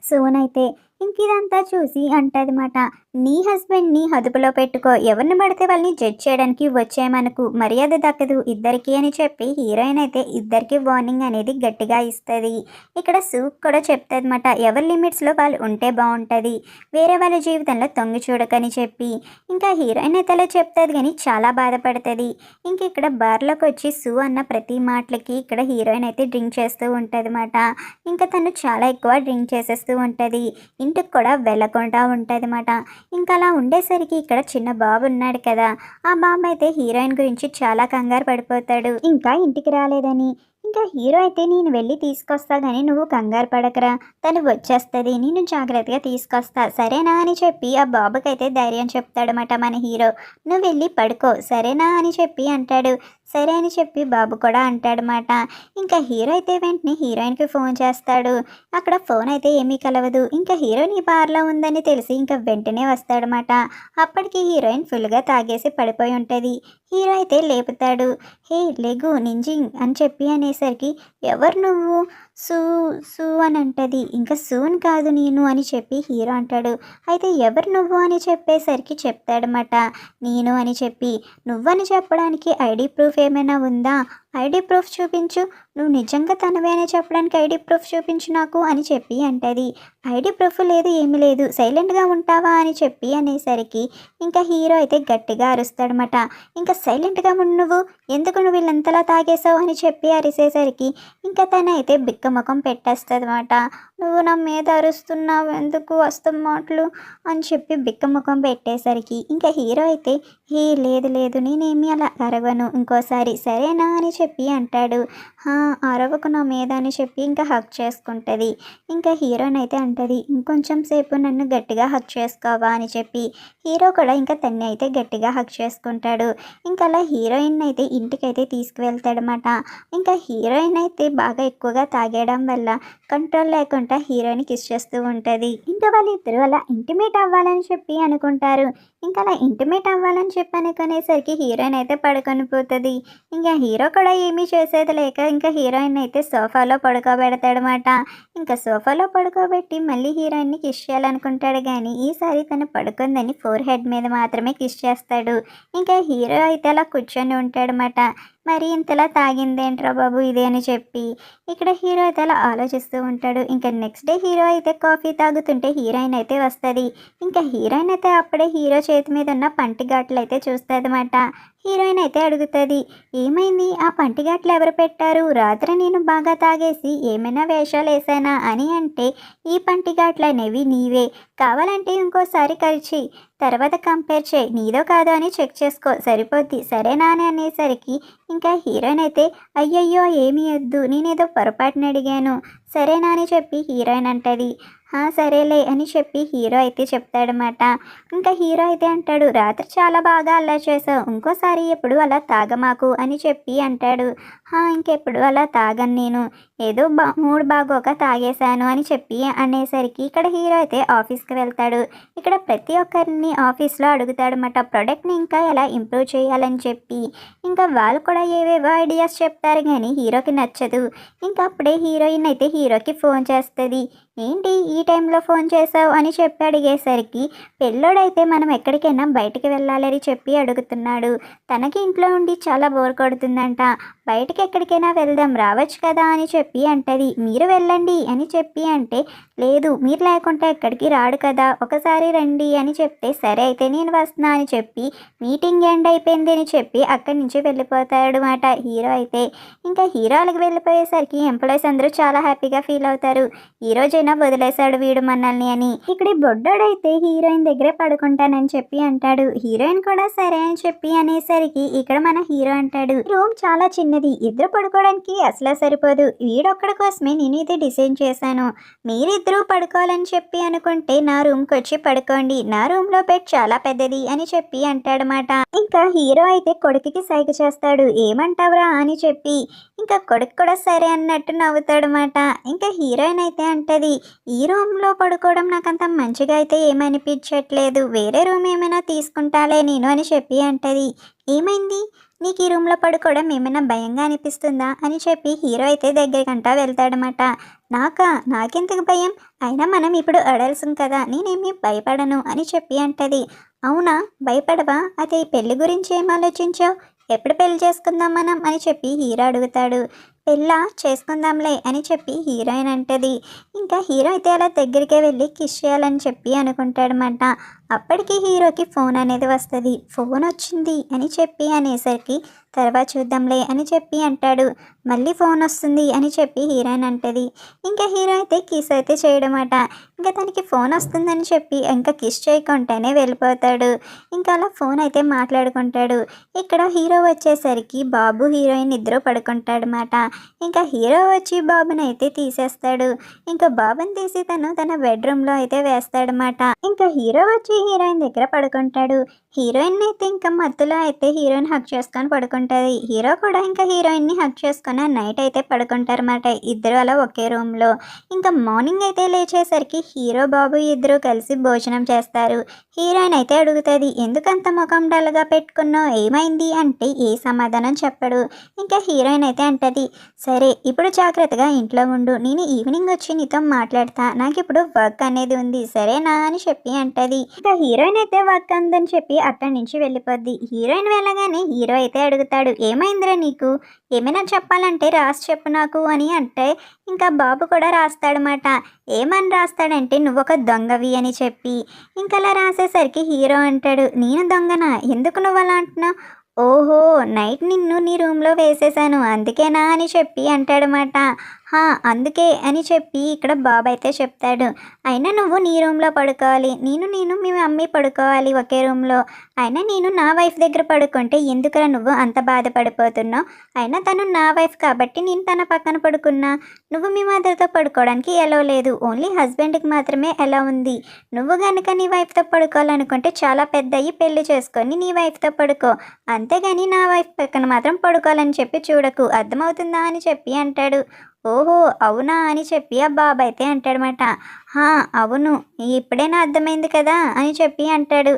శివునైతే ఇంక ఇదంతా చూసి అంటదన్నమాట, నీ హస్బెండ్ని అదుపులో పెట్టుకో. ఎవరిని పడితే వాళ్ళని జడ్జ్ చేయడానికి వచ్చేయమనకు. మర్యాద దక్కదు ఇద్దరికి అని చెప్పి హీరోయిన్ అయితే ఇద్దరికి వార్నింగ్ అనేది గట్టిగా ఇస్తుంది. ఇక్కడ సూక్ కూడా చెప్తుందన్నమాట, ఎవరి లిమిట్స్లో వాళ్ళు ఉంటే బాగుంటుంది, వేరే వాళ్ళ జీవితంలో తొంగి చూడకని చెప్పి. ఇంకా హీరోయిన్ అయితే అలా చెప్తుంది కానీ చాలా బాధపడుతుంది. ఇంక ఇక్కడ బార్లోకి వచ్చి సూ అన్న ప్రతి మాటలకి ఇక్కడ హీరోయిన్ అయితే డ్రింక్ చేస్తూ ఉంటుంది అన్నమాట. ఇంకా తను చాలా ఎక్కువ డ్రింక్ చేసేస్తూ ఉంటుంది. ఇంటికి కూడా వెళ్ళకుండా ఉంటుంది అన్నమాట. ఇంకా అలా ఉండేసరికి ఇక్కడ చిన్న బాబు ఉన్నాడు కదా, ఆ బాబు అయితే హీరోయిన్ గురించి చాలా కంగారు పడిపోతాడు. ఇంకా ఇంటికి రాలేదని. ఇంకా హీరో అయితే నేను వెళ్ళి తీసుకొస్తా కానీ నువ్వు కంగారు పడకరా, తను వచ్చేస్తుంది, నేను జాగ్రత్తగా తీసుకొస్తా సరేనా అని చెప్పి ఆ బాబుకైతే ధైర్యం చెప్తాడనమాట మన హీరో. నువ్వు వెళ్ళి పడుకో సరేనా అని చెప్పి అంటాడు. సరే అని చెప్పి బాబు కూడా అంటాడనమాట. ఇంకా హీరో అయితే వెంటనే హీరోయిన్కి ఫోన్ చేస్తాడు. అక్కడ ఫోన్ అయితే ఏమీ కలవదు. ఇంకా హీరోయిన్ ఈ బార్లో ఉందని తెలిసి ఇంకా వెంటనే వస్తాడనమాట. అప్పటికి హీరోయిన్ ఫుల్గా తాగేసి పడిపోయి ఉంటుంది. హీరో అయితే లేపుతాడు. హే లెగు నింజింగ్ అని చెప్పి అనేసరికి ఎవరు నువ్వు? సూ సూ అని అంటది. ఇంకా సూన్ కాదు నేను అని చెప్పి హీరో అంటాడు. అయితే ఎవరు నువ్వు అని చెప్పేసరికి చెప్తాడనమాట, నేను అని చెప్పి. నువ్వని చెప్పడానికి ఐడి ప్రూఫ్ ఏమైనా ఉందా? ఐడి ప్రూఫ్ చూపించు, నువ్వు నిజంగా తనవే అని చెప్పడానికి ఐడి ప్రూఫ్ చూపించు నాకు అని చెప్పి అంటది. ఐడి ప్రూఫ్ లేదు ఏమీ లేదు, సైలెంట్గా ఉంటావా అని చెప్పి అనేసరికి ఇంకా హీరో అయితే గట్టిగా అరుస్తాడనమాట. ఇంకా సైలెంట్గా ఉండు నువ్వు, ఎందుకు నువ్వు వీళ్ళంతలా తాగేసావు అని చెప్పి అరిసేసరికి ఇంకా తనైతే బిక్కముఖం పెట్టేస్తుంది. నువ్వు నా మీద అరుస్తున్నావు, ఎందుకు వస్తాం మాటలు అని చెప్పి బిక్కముఖం పెట్టేసరికి ఇంకా హీరో అయితే ఏ లేదు లేదు నేనేమీ అలా అరవను, ఇంకోసారి సరేనా అని చెప్పి అంటాడు. అరవకు నా మీద అని చెప్పి ఇంకా హక్ చేసుకుంటుంది. ఇంకా హీరోయిన్ అయితే అంటది, ఇంకొంచెం సేపు నన్ను గట్టిగా హక్ చేసుకోవా అని చెప్పి. హీరో కూడా ఇంకా తన్ని అయితే గట్టిగా హక్ చేసుకుంటాడు. ఇంకా అలా హీరోయిన్ అయితే ఇంటికైతే తీసుకువెళ్తాడనమాట. ఇంకా హీరోయిన్ అయితే బాగా ఎక్కువగా తాగేయడం వల్ల కంట్రోల్ లేకుండా హీరోయిన్ కిస్ చేస్తూ ఉంటుంది. ఇంకా వాళ్ళిద్దరూ అలా ఇంటిమేట్ అవ్వాలని చెప్పి అనుకుంటారు. ఇంకా అలా ఇంటిమేట్ అవ్వాలని చెప్పి అనుకునేసరికి హీరోయిన్ అయితే పడుకొని పోతుంది. ఇంకా హీరో కూడా ఏమీ చేసేది లేక ఇంకా హీరోయిన్ అయితే సోఫాలో పడుకోబెడతాడనమాట. ఇంకా సోఫాలో పడుకోబెట్టి మళ్ళీ హీరోయిన్ని కిస్ చేయాలనుకుంటాడు కానీ ఈసారి తను పడుకుందని ఫోర్ హెడ్ మీద మాత్రమే కిస్ చేస్తాడు. ఇంకా హీరో అయితే అలా కూర్చొని ఉంటాడనమాట. మరి ఇంతలా తాగిందేంట్రా బాబు ఇది అని చెప్పి ఇక్కడ హీరో అయితే అలా ఆలోచిస్తూ ఉంటాడు. ఇంకా నెక్స్ట్ డే హీరో అయితే కాఫీ తాగుతుంటే హీరోయిన్ అయితే వస్తుంది. ఇంకా హీరోయిన్ అయితే అప్పుడే హీరో చేతి మీద ఉన్న పంటి ఘాట్లు అయితే చూస్తుంది అన్నమాట. హీరోయిన్ అయితే అడుగుతుంది, ఏమైంది, ఆ పంటిఘాట్లు ఎవరు పెట్టారు? రాత్రి నేను బాగా తాగేసి ఏమైనా వేషాలు వేసానా అని అంటే, ఈ పంటిఘాట్లు అనేవి నీవే, కావాలంటే ఇంకోసారి కలిచి తర్వాత కంపేర్ చేయి, నీదో కాదో అని చెక్ చేసుకో సరిపోద్ది సరేనా అని అనేసరికి ఇంకా హీరోయిన్ అయితే అయ్యయ్యో ఏమీ వద్దు, నేనేదో పొరపాటున అడిగాను సరేనా అని చెప్పి హీరోయిన్ అంటది. సరేలే అని చెప్పి హీరో అయితే చెప్తాడనమాట. ఇంకా హీరో అయితే అంటాడు, రాత్రి చాలా బాగా అలా చేసావు, ఇంకోసారి ఎప్పుడు అలా తాగమాకు అని చెప్పి అంటాడు. ఇంకెప్పుడు అలా తాగను నేను, ఏదో మూడు బాగోక తాగేశాను అని చెప్పి అనేసరికి ఇక్కడ హీరో అయితే ఆఫీస్కి వెళ్తాడు. ఇక్కడ ప్రతి ఒక్కరిని ఆఫీస్లో అడుగుతాడనమాట ప్రొడక్ట్ని ఇంకా ఎలా ఇంప్రూవ్ చేయాలని చెప్పి. ఇంకా వాళ్ళు కూడా ఏవేవో ఐడియాస్ చెప్తారు కానీ హీరోకి నచ్చదు. ఇంకా అప్పుడే హీరోయిన్ అయితే హీరోకి ఫోన్ చేస్తుంది. ఏంటి ఈ టైంలో ఫోన్ చేసావు అని చెప్పి అడిగేసరికి పెళ్ళోడైతే మనం ఎక్కడికైనా బయటికి వెళ్ళాలని చెప్పి అడుగుతున్నాడు. తనకి ఇంట్లో ఉండి చాలా బోర్ కొడుతుందంట, బయటికి ఎక్కడికైనా వెళ్దాం రావచ్చు కదా అని చెప్పి అంటది. మీరు వెళ్ళండి అని చెప్పి అంటే లేదు మీరు లేకుంటే ఎక్కడికి రాడు కదా, ఒకసారి రండి అని చెప్తే సరే అయితే నేను వస్తున్నా అని చెప్పి మీటింగ్ ఎండ్ అయిపోయింది అని చెప్పి అక్కడి నుంచి వెళ్ళిపోతాడు అన్నమాట హీరో అయితే. ఇంకా హీరోలకు వెళ్ళిపోయేసరికి ఎంప్లాయీస్ అందరూ చాలా హ్యాపీగా ఫీల్ అవుతారు. ఈ రోజైనా వదిలేశాడు వీడు మనల్ని అని. ఇక్కడ బొడ్డోడైతే హీరోయిన్ దగ్గరే పడుకుంటానని చెప్పి అంటాడు. హీరోయిన్ కూడా సరే అని చెప్పి అనేసరికి ఇక్కడ మన హీరో అంటాడు, రూమ్ చాలా చిన్నది, ఇద్దరు పడుకోవడానికి అసలు సరిపోదు, వీడొక్కడి కోసమే నేను ఇది డిజైన్ చేశాను, మీరిద్దరూ పడుకోవాలని చెప్పి అనుకుంటే నా రూమ్కి వచ్చి పడుకోండి, నా రూమ్లో బెడ్ చాలా పెద్దది అని చెప్పి అంటాడనమాట. ఇంకా హీరో అయితే కొడుకుకి సైగ చేస్తాడు, ఏమంటావురా అని చెప్పి. ఇంకా కొడుకు కూడా సరే అన్నట్టు నవ్వుతాడనమాట. ఇంకా హీరోయిన్ అయితే అంటది, ఈ రూమ్లో పడుకోవడం నాకంత మంచిగా అయితే ఏమనిపించట్లేదు, వేరే రూమ్ ఏమైనా తీసుకుంటాలే నేను అని చెప్పి అంటది. ఏమైంది, నీకు ఈ రూమ్లో పడుకోవడం ఏమైనా భయంగా అనిపిస్తుందా అని చెప్పి హీరో అయితే దగ్గరికంటా వెళ్తాడనమాట. నాకెందుకు భయం, అయినా మనం ఇప్పుడు అడల్సం కదా, నేనేమీ భయపడను అని చెప్పి అంటది. అవునా, భయపడవా, అదే పెళ్లి గురించి ఏం ఆలోచించావు, ఎప్పుడు పెళ్లి చేసుకుందాం మనం అని చెప్పి హీరో అడుగుతాడు. పెళ్ళా, చేసుకుందాంలే అని చెప్పి హీరోయిన్ అంటది. ఇంకా హీరో అయితే అలా దగ్గరికే వెళ్ళి కిస్ చేయాలని చెప్పి అనుకుంటాడనమాట. అప్పటికి హీరోకి ఫోన్ అనేది వస్తుంది. ఫోన్ వచ్చింది అని చెప్పి అనేసరికి తర్వాత చూద్దాంలే అని చెప్పి అంటాడు. మళ్ళీ ఫోన్ వస్తుంది అని చెప్పి హీరోయిన్ అంటది. ఇంకా హీరో అయితే కిస్ అయితే చేయడమాట. ఇంకా తనకి ఫోన్ వస్తుందని చెప్పి ఇంకా కిస్ చేయకుండానే వెళ్ళిపోతాడు. ఇంకా అలా ఫోన్ అయితే మాట్లాడుకుంటాడు. ఇక్కడ హీరో వచ్చేసరికి బాబు హీరోయిన్ ఇద్దరు పడుకుంటాడనమాట. ఇంకా హీరో వచ్చి బాబుని అయితే తీసేస్తాడు. ఇంకా బాబుని తీసి తన బెడ్రూమ్లో అయితే వేస్తాడనమాట. ఇంకా హీరో వచ్చి హీరోయిన్ దగ్గర పడుకుంటాడు. హీరోయిన్ అయితే ఇంకా మత్తులో అయితే హీరోయిన్ హక్ చేసుకొని పడుకుంటుంది. హీరో కూడా ఇంకా హీరోయిన్ని హక్ చేసుకొని నైట్ అయితే పడుకుంటారన్నమాట ఇద్దరు అలా ఒకే రూమ్లో. ఇంకా మార్నింగ్ అయితే లేచేసరికి హీరో బాబు ఇద్దరు కలిసి భోజనం చేస్తారు. హీరోయిన్ అయితే అడుగుతుంది, ఎందుకంత ముఖం డల్గా పెట్టుకున్నావు, ఏమైంది అంటే ఏ సమాధానం చెప్పడు. ఇంకా హీరోయిన్ అయితే అంటది, సరే ఇప్పుడు జాగ్రత్తగా ఇంట్లో ఉండు, నేను ఈవినింగ్ వచ్చి నీతో మాట్లాడతా, నాకు ఇప్పుడు వర్క్ అనేది ఉంది సరేనా అని చెప్పి అంటది. ఇంకా హీరోయిన్ అయితే వర్క్ ఉందని చెప్పి అక్కడి నుంచి వెళ్ళిపోద్ది. హీరోయిన్ వెళ్ళగానే హీరో అయితే అడుగుతాడు, ఏమైందిరా నీకు, ఏమైనా చెప్పాలంటే రాసి చెప్పు నాకు అని అంటే ఇంకా బాబు కూడా రాస్తాడనమాట. ఏమని రాస్తాడంటే నువ్వు ఒక దొంగవి అని చెప్పి. ఇంకా అలా రాసేసరికి హీరో అంటాడు, నేను దొంగనా, ఎందుకు నువ్వు అలా అంటున్నావు, ఓహో నైట్ నిన్ను నీ రూమ్లో వేసేసాను అందుకేనా అని చెప్పి అంటాడనమాట. అందుకే అని చెప్పి ఇక్కడ బాబు అయితే చెప్తాడు. అయినా నువ్వు నీ రూమ్లో పడుకోవాలి, నేను మీ మమ్మీ పడుకోవాలి ఒకే రూమ్లో, అయినా నేను నా వైఫ్ దగ్గర పడుకుంటే ఎందుకురా నువ్వు అంత బాధపడిపోతున్నావు, అయినా తను నా వైఫ్ కాబట్టి నేను తన పక్కన పడుకున్నా, నువ్వు మీ మదర్తో పడుకోవడానికి ఎలా లేదు, ఓన్లీ హస్బెండ్కి మాత్రమే ఎలా ఉంది, నువ్వు కనుక నీ వైఫ్తో పడుకోవాలనుకుంటే చాలా పెద్దయి పెళ్లి చేసుకొని నీ వైఫ్తో పడుకో, అంతేగాని నా వైఫ్ పక్కన మాత్రం పడుకోవాలని చెప్పి చూడకు, అర్థమవుతుందా అని చెప్పి అంటాడు. ఓహో అవునా అని చెప్పి ఆ బాబు అయితే అంటాడనమాట. అవును ఇప్పుడైనా అర్థమైంది కదా అని చెప్పి అంటాడు.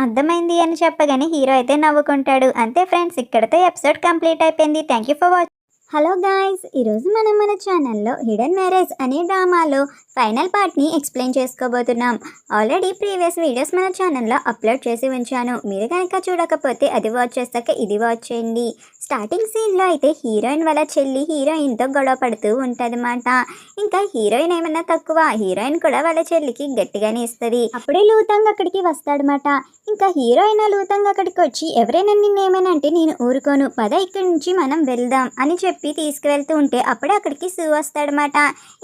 అర్థమైంది అని చెప్పగానే హీరో అయితే నవ్వుకుంటాడు. అంతే ఫ్రెండ్స్, ఇక్కడితో ఎపిసోడ్ కంప్లీట్ అయిపోయింది. Thank you for watching. Hello guys, ఈరోజు మనం మన ఛానల్లో హిడెన్ మ్యారేజ్ అనే డ్రామాలో ఫైనల్ పార్ట్ని ఎక్స్ప్లెయిన్ చేసుకోబోతున్నాం. ఆల్రెడీ ప్రీవియస్ వీడియోస్ మన ఛానల్లో అప్లోడ్ చేసి ఉంచాను, మీరు కనుక చూడకపోతే అది వాచ్ చేస్తాక ఇది వాచ్ చేయండి. స్టార్టింగ్ సీన్లో అయితే హీరోయిన్ వాళ్ళ చెల్లి హీరోయిన్తో గొడవ పడుతూ ఉంటుందన్నమాట. ఇంకా హీరోయిన్ ఏమన్నా తక్కువ, హీరోయిన్ కూడా వాళ్ళ చెల్లికి గట్టిగానే ఇస్తుంది. అప్పుడే లూతంగ్ అక్కడికి వస్తాడనమాట. ఇంకా హీరోయిన్ లూతంగ్ అక్కడికి వచ్చి ఎవరైనా నిన్నేమైనా అంటే నేను ఊరుకోను, పద ఇక్కడి నుంచి మనం వెళ్దాం అని చెప్పి తీసుకువెళ్తూ ఉంటే అప్పుడే అక్కడికి సు వస్తాడనమాట.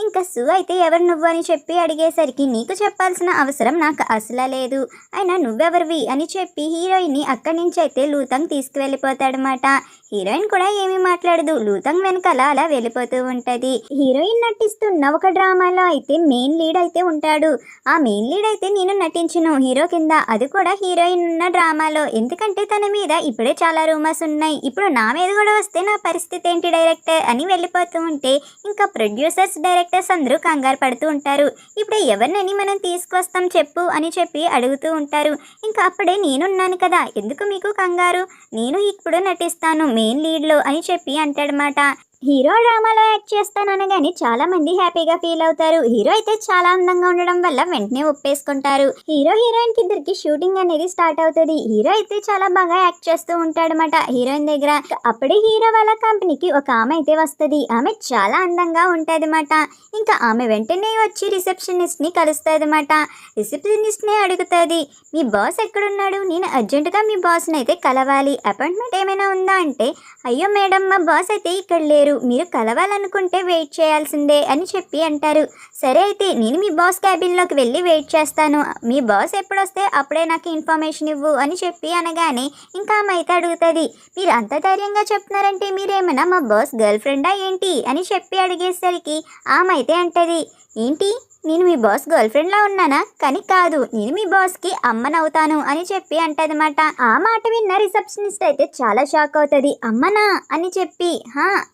ఇంకా సు అయితే ఎవరు నువ్వు అని చెప్పి అడిగేసరికి నీకు చెప్పాల్సిన అవసరం నాకు అసలు లేదు, అయినా నువ్వెవరివి అని చెప్పి హీరోయిన్ని అక్కడి నుంచి అయితే లూతంగ్ తీసుకువెళ్ళిపోతాడనమాట. హీరోయిన్ కూడా ఏమీ మాట్లాడదు, లూతంగ్ వెనకాల అలా వెళ్ళిపోతూ ఉంటుంది. హీరోయిన్ నటిస్తున్న ఒక డ్రామాలో అయితే మెయిన్ లీడ్ అయితే ఉంటాడు. ఆ మెయిన్ లీడ్ అయితే నేను నటించను హీరో కింద, అది కూడా హీరోయిన్ ఉన్న డ్రామాలో, ఎందుకంటే తన మీద ఇప్పుడే చాలా రూమర్స్ ఉన్నాయి, ఇప్పుడు నా మీద కూడా వస్తే నా పరిస్థితి ఏంటి డైరెక్టర్ అని వెళ్ళిపోతూ ఉంటే ఇంకా ప్రొడ్యూసర్స్ డైరెక్టర్స్ అందరూ కంగారు పడుతూ ఉంటారు. ఇప్పుడు ఎవరినని మనం తీసుకొస్తాం చెప్పు అని చెప్పి అడుగుతూ ఉంటారు. ఇంకా అప్పుడే నేనున్నాను కదా, ఎందుకు మీకు కంగారు, నేను ఇప్పుడు నటిస్తాను మెయిన్ లీడ్లో అని చెప్పి అంటాడనమాట. హీరో డ్రామాలో యాక్ట్ చేస్తాననగానే చాలా మంది హ్యాపీగా ఫీల్ అవుతారు. హీరో అయితే చాలా అందంగా ఉండడం వల్ల వెంటనే ఒప్పేసుకుంటారు. హీరో హీరోయిన్ కి ఇద్దరికి షూటింగ్ అనేది స్టార్ట్ అవుతుంది. హీరో అయితే చాలా బాగా యాక్ట్ చేస్తూ ఉంటాడనమాట హీరోయిన్ దగ్గర. అప్పుడే హీరో వాళ్ళ కంపెనీకి ఒక ఆమె అయితే వస్తుంది. ఆమె చాలా అందంగా ఉంటుంది అన్నమాట. ఇంకా ఆమె వెంటనే వచ్చి రిసెప్షనిస్ట్ ని కలుస్తుంది అన్నమాట. రిసెప్షనిస్ట్ ని అడుగుతుంది, మీ బాస్ ఎక్కడున్నాడు, నేను అర్జెంటుగా మీ బాస్ని అయితే కలవాలి, అపాయింట్మెంట్ ఏమైనా ఉందా అంటే, అయ్యో మేడం మా బాస్ అయితే ఇక్కడ లేరు, మీరు కలవాలనుకుంటే వెయిట్ చేయాల్సిందే అని చెప్పి అంటారు. సరే అయితే నేను మీ బాస్ క్యాబిన్లోకి వెళ్ళి వెయిట్ చేస్తాను, మీ బాస్ ఎప్పుడొస్తే అప్పుడే నాకు ఇన్ఫర్మేషన్ ఇవ్వు అని చెప్పి అనగానే ఇంకా ఆమె అయితే అడుగుతుంది, మీరు అంత ధైర్యంగా చెప్తున్నారంటే మీరేమైనా మా బాస్ గర్ల్ ఫ్రెండా ఏంటి అని చెప్పి అడిగేసరికి ఆమె అయితే అంటది, ఏంటి నేను మీ బాస్ గర్ల్ ఫ్రెండ్లా ఉన్నానా, కానీ కాదు, నేను మీ బాస్కి అమ్మనవుతాను అని చెప్పి అంటదన్నమాట. ఆ మాట విన్న రిసెప్షనిస్ట్ అయితే చాలా షాక్ అవుతుంది. అమ్మనా అని చెప్పి,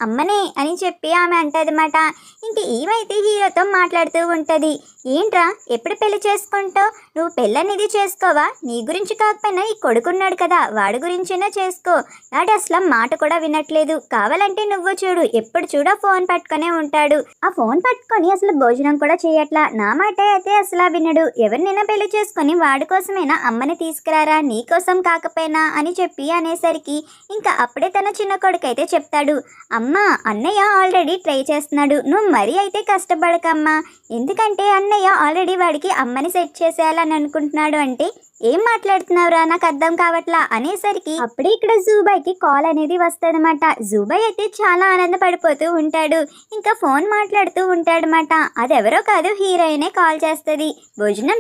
అమ్మనే అని చెప్పి ఆమె అంటదన్నమాట. ఇంక ఏమైతే హీరోతో మాట్లాడుతూ ఉంటుంది, ఏంట్రా ఎప్పుడు పెళ్లి చేసుకుంటావు, నువ్వు పెళ్ళనేది చేసుకోవా, నీ గురించి కాకపోయినా ఈ కొడుకున్నాడు కదా వాడి గురించైనా చేసుకో, వాడు అసలు మాట కూడా వినట్లేదు, కావాలంటే నువ్వు చూడు ఎప్పుడు చూడో ఫోన్ పట్టుకునే ఉంటాడు, ఆ ఫోన్ పట్టుకొని అసలు భోజనం కూడా చేయట్లా, నా మాట అయితే అసలు వినడు, ఎవరినైనా పెళ్లి చేసుకొని వాడి కోసమైనా అమ్మని తీసుకురారా, నీ కోసం కాకపోయినా అని చెప్పి అనేసరికి ఇంకా అప్పుడే తన చిన్న కొడుకు అయితే చెప్తాడు, అమ్మా అన్నయ్య ఆల్రెడీ ట్రై చేస్తున్నాడు, నువ్వు మరీ అయితే కష్టపడకమ్మా, ఎందుకంటే అన్నయ్య ఆల్రెడీ వాడికి అమ్మని సెట్ చేసేయాలని అనుకుంటున్నాడు అంటే, ఏం మాట్లాడుతున్నావురా నాకు అర్థం కావట్లా అనేసరికి అప్పుడే ఇక్కడ జూబాయ్కి కాల్ అనేది వస్తుందన్నమాట. జూబాయ్ అయితే చాలా ఆనందపడిపోతూ ఉంటాడు. ఇంకా ఫోన్ మాట్లాడుతూ ఉంటాడనమాట. అది ఎవరో కాదు హీరోయినే కాల్ చేస్తుంది. భోజనం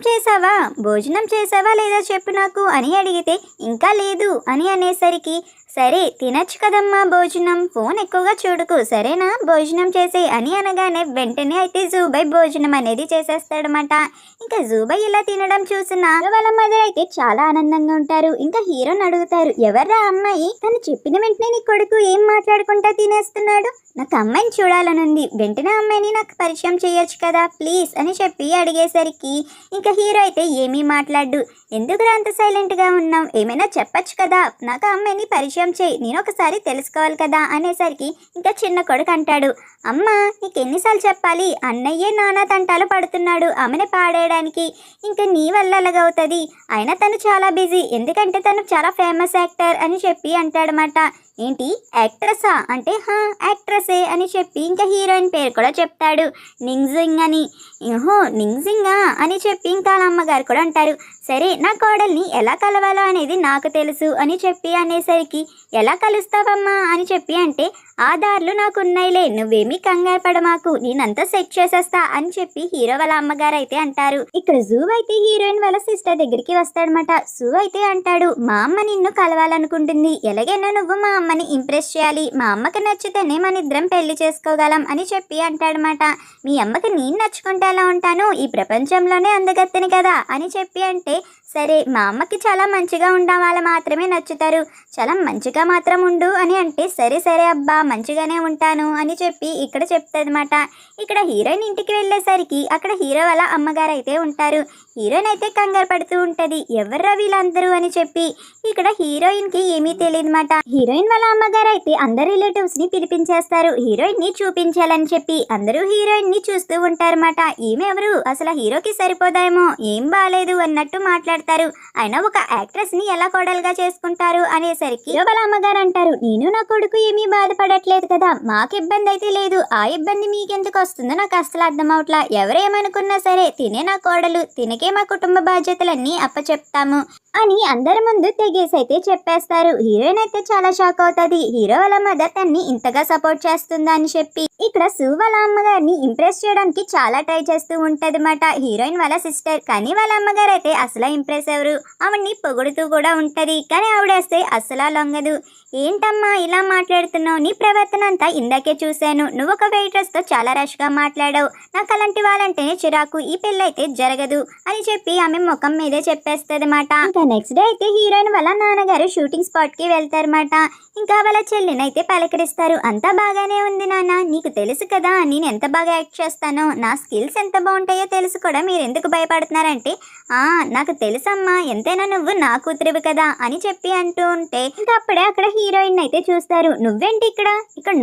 చేసావా లేదా చెప్పు నాకు అని అడిగితే ఇంకా లేదు అని అనేసరికి, సరే తినచ్చు కదమ్మా భోజనం, ఫోన్ ఎక్కువగా చూడుకు సరేనా, భోజనం చేసే అని అనగానే వెంటనే అయితే జూబాయ్ భోజనం అనేది చేసేస్తాడనమాట. ఇంకా జూబాయ్ ఇలా తినడం చూసిన వాళ్ళ మదర్ అయితే చాలా ఆనందంగా ఉంటారు. ఇంకా హీరోని అడుగుతారు, ఎవర్రా అమ్మాయి, తను చెప్పిన వెంటనే నీ కొడుకు ఏం మాట్లాడుకుంటా తినేస్తున్నాడు, నాకు అమ్మాయిని చూడాలనుంది, వెంటనే అమ్మాయిని నాకు పరిచయం చేయొచ్చు కదా ప్లీజ్ అని చెప్పి అడిగేసరికి ఇంకా హీరో అయితే ఏమీ మాట్లాడు, ఎందుకురా అంత సైలెంట్గా ఉన్నావు, ఏమైనా చెప్పచ్చు కదా, నాకు అమ్మాయిని పరిచయం చేయి, నేను ఒకసారి తెలుసుకోవాలి కదా అనేసరికి ఇంకా చిన్న కొడుకు అంటాడు, అమ్మ నీకు ఎన్నిసార్లు చెప్పాలి, అన్నయ్యే నానా తంటాలు పడుతున్నాడు ఆమెను పాడేయడానికి, ఇంకా నీ వల్ల అలాగవుతుంది, అయినా తను చాలా బిజీ, ఎందుకంటే తను చాలా ఫేమస్ యాక్టర్ అని చెప్పి అంటాడనమాట. ఏంటి యాక్ట్రెస్సా అంటే, యాక్ట్రెస్సే అని చెప్పి ఇంకా హీరోయిన్ పేరు కూడా చెప్తాడు, నింగ్జింగ్ అని. నింగ్జింగా అని చెప్పి ఇంకా వాళ్ళ అమ్మగారు కూడా అంటారు, సరే నా కోడల్ని ఎలా కలవాలో అనేది నాకు తెలుసు అని చెప్పి అనేసరికి, ఎలా కలుస్తావమ్మా అని చెప్పి అంటే, ఆ దారులు నాకు ఉన్నాయిలే, నువ్వేమీ కంగారు పడమాకు, నేనంతా సెట్ చేసేస్తా అని చెప్పి హీరో వాళ్ళ అమ్మగారు అయితే అంటారు. ఇక్కడ జూ అయితే హీరోయిన్ వాళ్ళ సిస్టర్ దగ్గరికి వస్తాడనమాట. జూ అయితే అంటాడు, మా అమ్మ నిన్ను కలవాలనుకుంటుంది, ఎలాగైనా నువ్వు మా అమ్మని ఇంప్రెస్ చేయాలి, మా అమ్మకి నచ్చితేనే మన ఇద్దరం పెళ్లి చేసుకోగలం అని చెప్పి అంటాడనమాట. మీ అమ్మకి నేను నచ్చుకుంటే ఎలా ఉంటాను, ఈ ప్రపంచంలోనే అందగత్తెని కదా అని చెప్పి అంటే, సరే మా అమ్మకి చాలా మంచిగా వాళ్ళ మాత్రమే నచ్చుతారు, చాలా మంచిగా మాత్రం ఉండు అని అంటే, సరే సరే అబ్బా మంచిగానే ఉంటాను అని చెప్పి ఇక్కడ చెప్తాదన్నమాట. ఇక్కడ హీరోయిన్ ఇంటికి వెళ్ళేసరికి అక్కడ హీరో వాళ్ళ అమ్మగారు అయితే ఉంటారు. హీరోయిన్ అయితే కంగారు పడుతూ ఉంటుంది, ఎవర్రా వీళ్ళందరూ అని చెప్పి. ఇక్కడ హీరోయిన్కి ఏమీ తెలియదన్నమాట. హీరోయిన్ వాళ్ళ అమ్మగారు అయితే అందరు రిలేటివ్స్ని పిలిపించేస్తారు హీరోయిన్ని చూపించాలని చెప్పి. అందరూ హీరోయిన్ని చూస్తూ ఉంటారన్నమాట. ఈమెవరు అసలు హీరోకి సరిపోదామో, ఏం బాగాలేదు అన్నట్టు మాట్లాడతారు. అయినా ఒక యాక్ట్రెస్ని ఎలా కోడలుగా చేసుకుంటారు అనేసరికి వాళ్ళ అమ్మగారు అంటారు, నేను నా కొడుకు ఏమీ బాధపడట్లేదు కదా, మాకు ఇబ్బంది అయితే లేదు, ఆ ఇబ్బంది మీకెందుకు వస్తుందో నాకు అసలు అర్థం అవట్లా, ఎవరేమనుకున్నా సరే తినే నా కోడలు, తినకే మా కుటుంబ బాధ్యతలన్నీ అప్పచెప్తాము అని అందరి ముందు తెగేసి అయితే చెప్పేస్తారు. హీరోయిన్ అయితే చాలా షాక్ అవుతుంది, హీరో వాళ్ళ మదర్ తన్ని ఇంతగా సపోర్ట్ చేస్తుందా అని చెప్పి. ఇక్కడ సూ వాళ్ళ అమ్మగారిని ఇంప్రెస్ చేయడానికి చాలా ట్రై చేస్తూ ఉంటది మాట హీరోయిన్ వాళ్ళ సిస్టర్. కానీ వాళ్ళ అమ్మగారు అయితే అసలు ఇంప్రెస్ ఎవరు, ఆవిడ్ని పొగుడుతూ కూడా ఉంటది, కానీ ఆవిడేస్తే అసలు లొంగదు. ఏంటమ్మా ఇలా మాట్లాడుతున్నావు, నీ ప్రవర్తన అంతా ఇందాకే చూశాను, నువ్వు ఒక వెయిట్రెస్ తో చాలా రష్ గా మాట్లాడావు, నాకు అలాంటి వాళ్ళంటేనే చిరాకు, ఈ పెళ్ళి అయితే జరగదు అని చెప్పి ఆమె ముఖం మీదే చెప్పేస్తుంది మాట. ఇంకా నెక్స్ట్ డే అయితే హీరోయిన్ వాళ్ళ నాన్నగారు షూటింగ్ స్పాట్ కి వెళ్తారన్నమాట. ఇంకా వాళ్ళ చెల్లినైతే పలకరిస్తారు, అంతా బాగానే ఉంది నాన్న, నీకు తెలుసు కదా నేను ఎంత బాగా యాక్ట్ చేస్తానో, నా స్కిల్స్ ఎంత బాగుంటాయో తెలుసు కూడా మీరు ఎందుకు భయపడుతున్నారంటే, నాకు తెలుసమ్మా, ఎంతైనా నువ్వు నా కూతురివి కదా అని చెప్పి అంటూ ఉంటే ఇంకా అప్పుడే అక్కడ హీరోయిన్ అయితే చూస్తారు. నువ్వేంటి ఇక్కడ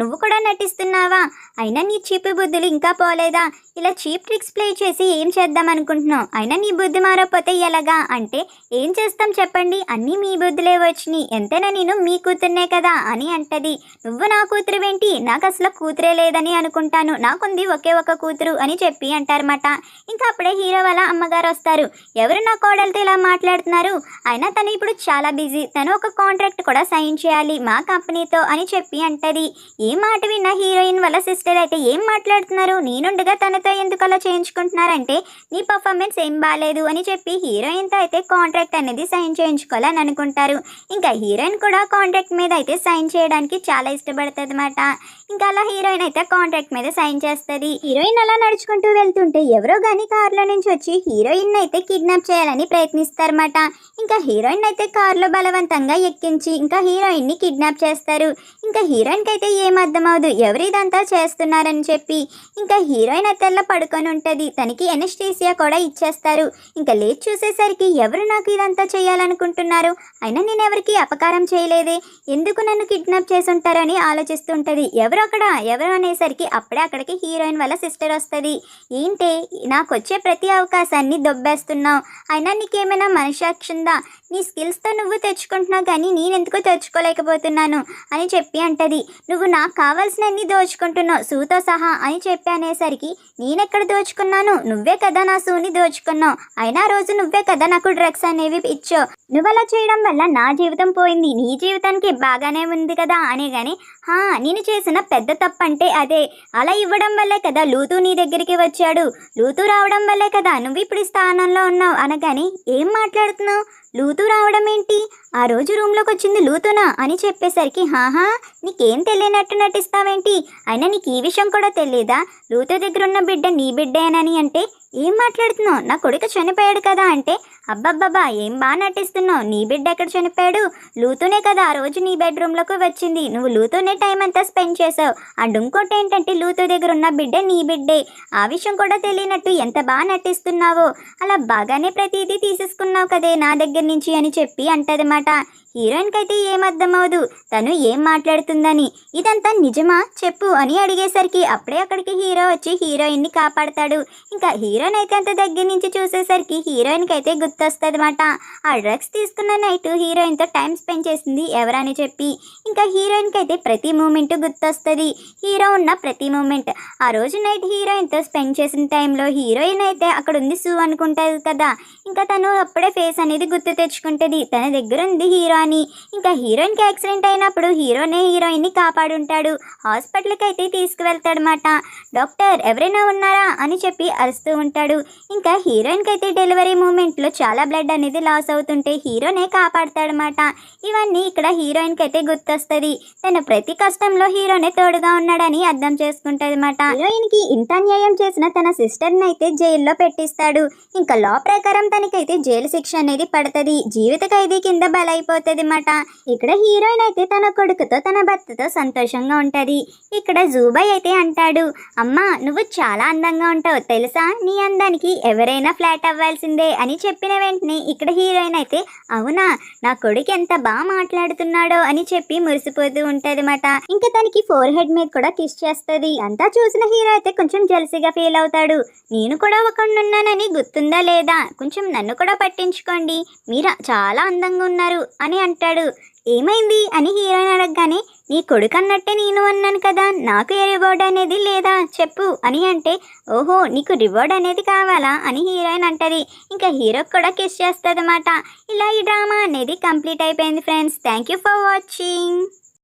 నువ్వు కూడా నటిస్తున్నావా? అయినా నీ చీపు బుద్ధులు ఇంకా పోలేదా? ఇలా చీప్ ట్రిక్స్ ప్లే చేసి ఏం చేద్దాం అనుకుంటున్నావు? అయినా నీ బుద్ధి మారకపోతే ఎలాగా అంటే, ఏం చేస్తాం చెప్పండి, అన్నీ మీ బుద్ధులే వచ్చినాయి, ఎంతైనా నేను మీ కూతుర్నే కదా అని అంటది. నువ్వు నా కూతురువేంటి? నాకు అసలు కూతురే లేదని అనుకుంటాను, నాకుంది ఒకే ఒక కూతురు అని చెప్పి అంటారన్నమాట. ఇంకా అప్పుడే హీరో వాళ్ళ అమ్మగారు వస్తారు. ఎవరు నా కోడలతో ఇలా మాట్లాడుతున్నారు? అయినా తను ఇప్పుడు చాలా బిజీ, తను ఒక కాంట్రాక్ట్ కూడా సైన్ చేయాలి మా కంపెనీతో అని చెప్పి అంటది. ఏం మాట విన్న హీరోయిన్ వాళ్ళ సిస్టర్ అయితే, ఏం మాట్లాడుతున్నారు, నేనుండగా తనతో ఎందుకు అలా చేయించుకుంటున్నారంటే, నీ పర్ఫార్మెన్స్ ఏం బాగాలేదు అని చెప్పి హీరోయిన్తో అయితే కాంట్రాక్ట్ అనేది సైన్ చేయించుకోవాలని అనుకుంటారు. ఇంకా హీరోయిన్ కూడా కాంట్రాక్ట్ మీద అయితే సైన్ చేయడానికి చాలా ఇష్టపడుతుంది అన్నమాట. ఇంకా అలా హీరోయిన్ అయితే కాంట్రాక్ట్ మీద సైన్ చేస్తుంది. హీరోయిన్ అలా నడుచుకుంటూ వెళ్తుంటే ఎవరో కానీ కారులో నుంచి వచ్చి హీరోయిన్ అయితే కిడ్నాప్ చేయాలని ప్రయత్నిస్తారన్నమాట. ఇంకా హీరోయిన్ అయితే కారులో బలవంతంగా ఎక్కించి ఇంకా హీరోయిన్ ని కిడ్నాప్ చేస్తారు. ఇంకా హీరోయిన్కి అయితే ఏం అర్థం అవదు ఎవరు ఇదంతా చేస్తున్నారని చెప్పి. ఇంకా హీరోయిన్ అయితే పడుకొని ఉంటుంది. తనకి ఎనెస్టీసియా కూడా ఇచ్చేస్తారు. ఇంకా లేచి చూసేసరికి ఎవరు నాకు ఇదంతా చేయాలనుకుంటున్నారు, అయినా నేను ఎవరికి అపకారం చేయలేదే, ఎందుకు నన్ను కిడ్నాప్ చేసి ఉంటారని ఆలోచిస్తుంటది. ఎవరు అనేసరికి అప్పుడే అక్కడికి హీరోయిన్ వాళ్ళ సిస్టర్ వస్తుంది. ఏంటి నాకు వచ్చే ప్రతి అవకాశాన్ని దొబ్బేస్తున్నావు, అయినా నీకేమైనా మనసాక్షి ఉందా? నీ స్కిల్స్తో నువ్వు తెచ్చుకుంటున్నావు కానీ నేనెందుకు తెచ్చుకోలేకపోతున్నాను అని చెప్పి అంటది. నువ్వు నాకు కావాల్సినన్ని దోచుకుంటున్నావు సూతో సహా అని చెప్పి అనేసరికి, నేనెక్కడ దోచుకున్నాను, నువ్వే కదా నా సూని దోచుకున్నావు, అయినా రోజు నువ్వే కదా నాకు డ్రగ్స్ అనేవి ఇచ్చావు, నువ్వు అలా చేయడం వల్ల నా జీవితం పోయింది, నీ జీవితానికి బాగానే ఉంది కదా అనే కానీ, నేను చేసిన పెద్ద తప్పు అంటే అదే, అలా ఇవ్వడం వల్లే కదా లూతు నీ దగ్గరికి వచ్చాడు, లూతు రావడం వల్లే కదా నువ్వు ఇప్పుడు ఈ స్థానంలో ఉన్నావు అనగాని, ఏం మాట్లాడుతున్నావు, లూతు రావడం ఏంటి, ఆ రోజు రూమ్లోకి వచ్చింది లూతునా అని చెప్పేసరికి, నీకేం తెలియనట్టు నటిస్తావేంటి, అయినా నీకు ఈ విషయం కూడా తెలియదా, లూతు దగ్గర ఉన్న బిడ్డ నీ బిడ్డేనని అంటే, ఏం మాట్లాడుతున్నావు, నా కొడుకు చనిపోయాడు కదా అంటే, అబ్బబ్బబ్బా ఏం బాగా నటిస్తున్నావు, నీ బిడ్డ ఎక్కడ చనిపోయాడు, లూతూనే కదా ఆ రోజు నీ బెడ్రూమ్లోకి వచ్చింది, నువ్వు లూతూనే టైం అంతా స్పెండ్ చేసావు, అండ్ ఇంకోటి ఏంటంటే లూతూ దగ్గర ఉన్న బిడ్డ నీ బిడ్డే, ఆ విషయం కూడా తెలియనట్టు ఎంత బాగా నటిస్తున్నావో, అలా బాగానే ప్రతిదీ తీసేసుకున్నావు కదే నా దగ్గర నుంచి అని చెప్పి అంటదన్నమాట. హీరోయిన్కి అయితే ఏం అర్థమవదు తను ఏం మాట్లాడుతుందని. ఇదంతా నిజమా చెప్పు అని అడిగేసరికి అప్పుడే అక్కడికి హీరో వచ్చి హీరోయిన్ని కాపాడతాడు. ఇంకా హీరోయిన్ అయితే అంత దగ్గర నుంచి చూసేసరికి హీరోయిన్కి అయితే గుర్తొస్తుంది అన్నమాట. ఆ డ్రగ్స్ తీసుకున్న నైట్ హీరోయిన్తో టైం స్పెండ్ చేసింది ఎవరని చెప్పి. ఇంకా హీరోయిన్కి అయితే ప్రతి మూమెంట్ గుర్తొస్తుంది, హీరో ఉన్న ప్రతి మూమెంట్. ఆ రోజు నైట్ హీరోయిన్తో స్పెండ్ చేసిన టైంలో హీరోయిన్ అయితే అక్కడ ఉంది సూ అనుకుంటుంది కదా. ఇంకా తను అప్పుడే ఫేస్ అనేది గుర్తు తెచ్చుకుంటుంది, తన దగ్గర ఉంది హీరో అని. ఇంకా హీరోయిన్కి యాక్సిడెంట్ అయినప్పుడు హీరోనే హీరోయిన్ని కాపాడుంటాడు. హాస్పిటల్కి అయితే తీసుకువెళ్తాడనమాట. డాక్టర్ ఎవరైనా ఉన్నారా అని చెప్పి అరుస్తూ ఉంటాడు. ఇంకా హీరోయిన్కి అయితే డెలివరీ మూమెంట్లో చాలా బ్లడ్ అనేది లాస్ అవుతుంటే హీరోనే కాపాడుతాడనమాట. ఇవన్నీ ఇక్కడ హీరోయిన్కి అయితే గుర్తొస్తుంది. తన ప్రతి కష్టంలో హీరోనే తోడుగా ఉన్నాడని అర్థం చేసుకుంటుంది అనమాట. హీరోయిన్కి ఇంత అన్యాయం చేసిన తన సిస్టర్ని అయితే జైల్లో పెట్టిస్తాడు. ఇంకా లా ప్రకారం తనకైతే జైలు శిక్ష అనేది పడుతుంది, జీవిత ఖైదీ కింద బలైపోతుంది అన్నమాట. ఇక్కడ హీరోయిన్ అయితే తన కొడుకుతో తన భర్తతో సంతోషంగా ఉంటది. ఇక్కడ జూబాయ్ అయితే అంటాడు, అమ్మా నువ్వు చాలా అందంగా ఉంటావు తెలుసా, నీ అందానికి ఎవరైనా ఫ్లాట్ అవ్వాల్సిందే అని చెప్పిన వెంటనే ఇక్కడ హీరోయిన్ అయితే, అవునా నా కొడుకు ఎంత బాగా మాట్లాడుతున్నాడో అని చెప్పి మురిసిపోతూ ఉంటది అన్నమాట. ఇంకా తనకి ఫోర్ హెడ్ మీద కూడా కిస్ చేస్తుంది. అంతా చూసిన హీరో అయితే కొంచెం జెలసీగా ఫీల్ అవుతాడు. నేను కూడా ఒకడున్నానని గుర్తుందా లేదా, కొంచెం నన్ను కూడా పట్టించుకోండి, మీరు చాలా అందంగా ఉన్నారు అని అంటాడు. ఏమైంది అని హీరోయిన్ అడగగానే, నీ కొడుకు అన్నట్టే నేను అన్నాను కదా, నాకు ఏ రివార్డ్ అనేది లేదా చెప్పు అని అంటే, ఓహో నీకు రివార్డ్ అనేది కావాలా అని హీరోయిన్ అంటది. ఇంకా హీరోకి కూడా కిస్ చేస్తుంది అన్నమాట. ఇలా ఈ డ్రామా అనేది కంప్లీట్ అయిపోయింది friends. Thank you for watching.